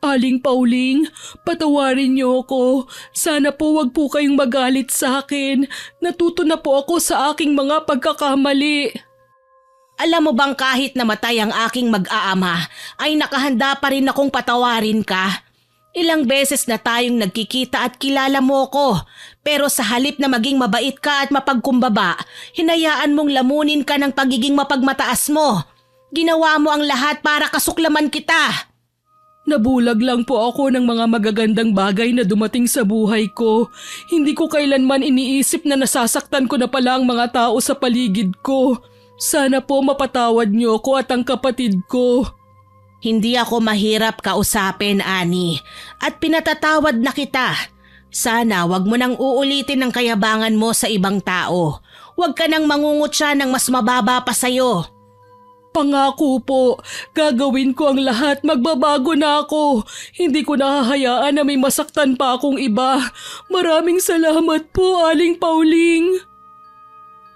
Aling Pauling, patawarin niyo ako. Sana po wag po kayong magalit sa akin. Natuto na po ako sa aking mga pagkakamali. Alam mo bang kahit namatay ang aking mag-aama, ay nakahanda pa rin akong patawarin ka? Ilang beses na tayong nagkikita at kilala mo ko. Pero sa halip na maging mabait ka at mapagkumbaba, hinayaan mong lamunin ka ng pagiging mapagmataas mo. Ginawa mo ang lahat para kasuklaman kita. Nabulag lang po ako ng mga magagandang bagay na dumating sa buhay ko. Hindi ko kailanman iniisip na nasasaktan ko na pala ang mga tao sa paligid ko. Sana po mapatawad niyo ako at ang kapatid ko. Hindi ako mahirap kausapin, Ani, at pinatatawad na kita. Sana wag mo nang uulitin ang kayabangan mo sa ibang tao. Huwag ka nang mangungutya ng mas mababa pa sa'yo. Pangako po, gagawin ko ang lahat, magbabago na ako. Hindi ko nahahayaan na may masaktan pa akong iba. Maraming salamat po, Aling Pauling.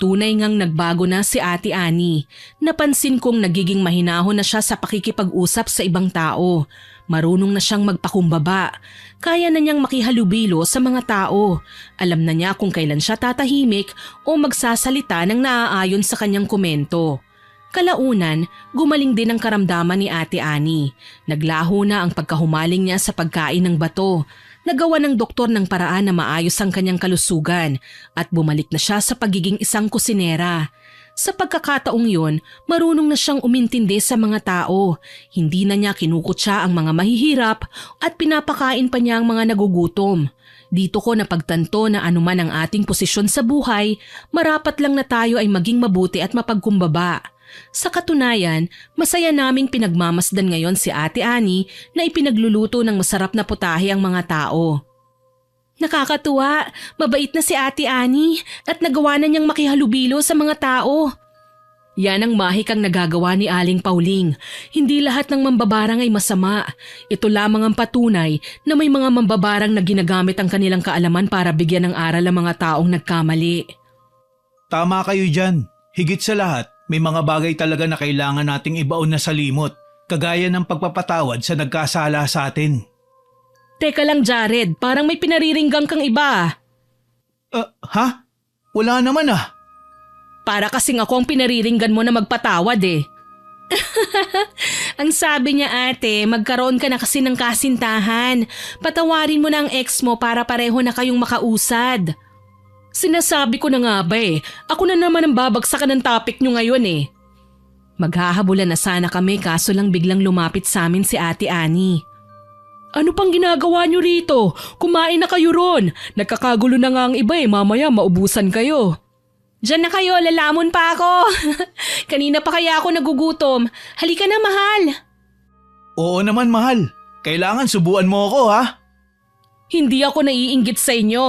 Tunay ngang nagbago na si Ate Annie. Napansin kong nagiging mahinahon na siya sa pakikipag-usap sa ibang tao. Marunong na siyang magpakumbaba. Kaya na niyang makihalubilo sa mga tao. Alam na niya kung kailan siya tatahimik o magsasalita ng naaayon sa kanyang komento. Kalaunan, gumaling din ang karamdaman ni Ate Annie. Naglaho na ang pagkahumaling niya sa pagkain ng bato. Nagawa ng doktor ng paraan na maayos ang kanyang kalusugan at bumalik na siya sa pagiging isang kusinera. Sa pagkakataong yun, marunong na siyang umintindi sa mga tao. Hindi na niya kinukutya ang mga mahihirap at pinapakain pa niya ang mga nagugutom. Dito ko napagtanto na anuman ang ating posisyon sa buhay, marapat lang na tayo ay maging mabuti at mapagkumbaba. Sa katunayan, masaya naming pinagmamasdan ngayon si Ate Annie na ipinagluluto ng masarap na putahe ang mga tao. Nakakatuwa, mabait na si Ate Annie at nagawa na niyang makihalubilo sa mga tao. Yan ang mahikang nagagawa ni Aling Pauling. Hindi lahat ng mambabarang ay masama. Ito lamang ang patunay na may mga mambabarang na ginagamit ang kanilang kaalaman para bigyan ng aral ang mga taong nagkamali. Tama kayo dyan. Higit sa lahat, may mga bagay talaga na kailangan nating ibaon na sa limot, kagaya ng pagpapatawad sa nagkasala sa atin. Teka lang Jared, parang may pinariringgang kang iba. Ha? Wala naman ah. Para kasing ako ang pinariringgan mo na magpatawad eh. Ang sabi niya ate, magkaroon ka na kasi ng kasintahan. Patawarin mo na ang ex mo para pareho na kayong makausad. Sinasabi ko na nga ba eh, ako na naman ang babagsakan ng topic nyo ngayon eh. Maghahabulan na sana kami kaso lang biglang lumapit sa amin si Ate Annie. Ano pang ginagawa nyo rito? Kumain na kayo ron. Nagkakagulo na nga ang iba eh, mamaya maubusan kayo. Diyan na kayo, lalamon pa ako. Kanina pa kaya ako nagugutom. Halika na mahal. Oo naman mahal. Kailangan subuan mo ako ha. Hindi ako naiinggit sa inyo.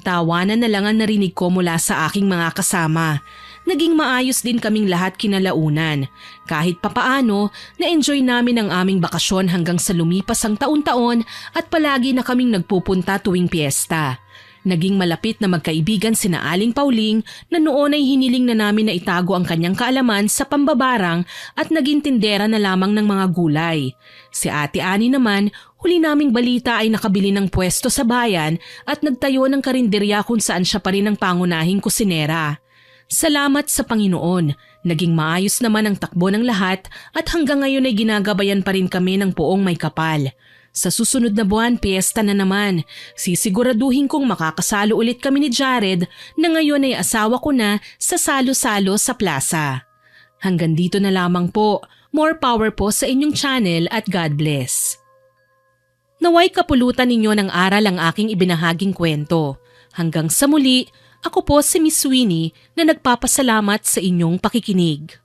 Tawanan na lang ang narinig ko mula sa aking mga kasama. Naging maayos din kaming lahat kinalaunan. Kahit papaano, na-enjoy namin ang aming bakasyon hanggang sa lumipas ang taon-taon at palagi na kaming nagpupunta tuwing piyesta. Naging malapit na magkaibigan sina Aling Pauling na noon ay hiniling na namin na itago ang kanyang kaalaman sa pambabarang at naging tindera na lamang ng mga gulay. Si Ate Annie naman, huli naming balita ay nakabili ng pwesto sa bayan at nagtayo ng karinderya kung saan siya pa rin ang pangunahing kusinera. Salamat sa Panginoon, naging maayos naman ang takbo ng lahat at hanggang ngayon ay ginagabayan pa rin kami ng poong may kapal. Sa susunod na buwan, piyesta na naman. Sisiguraduhin kong makakasalo ulit kami ni Jared na ngayon ay asawa ko na sa salo-salo sa plaza. Hanggang dito na lamang po. More power po sa inyong channel at God bless. Naway kapulutan ninyo ng aral ang aking ibinahaging kwento. Hanggang sa muli, ako po si Miss Winnie na nagpapasalamat sa inyong pakikinig.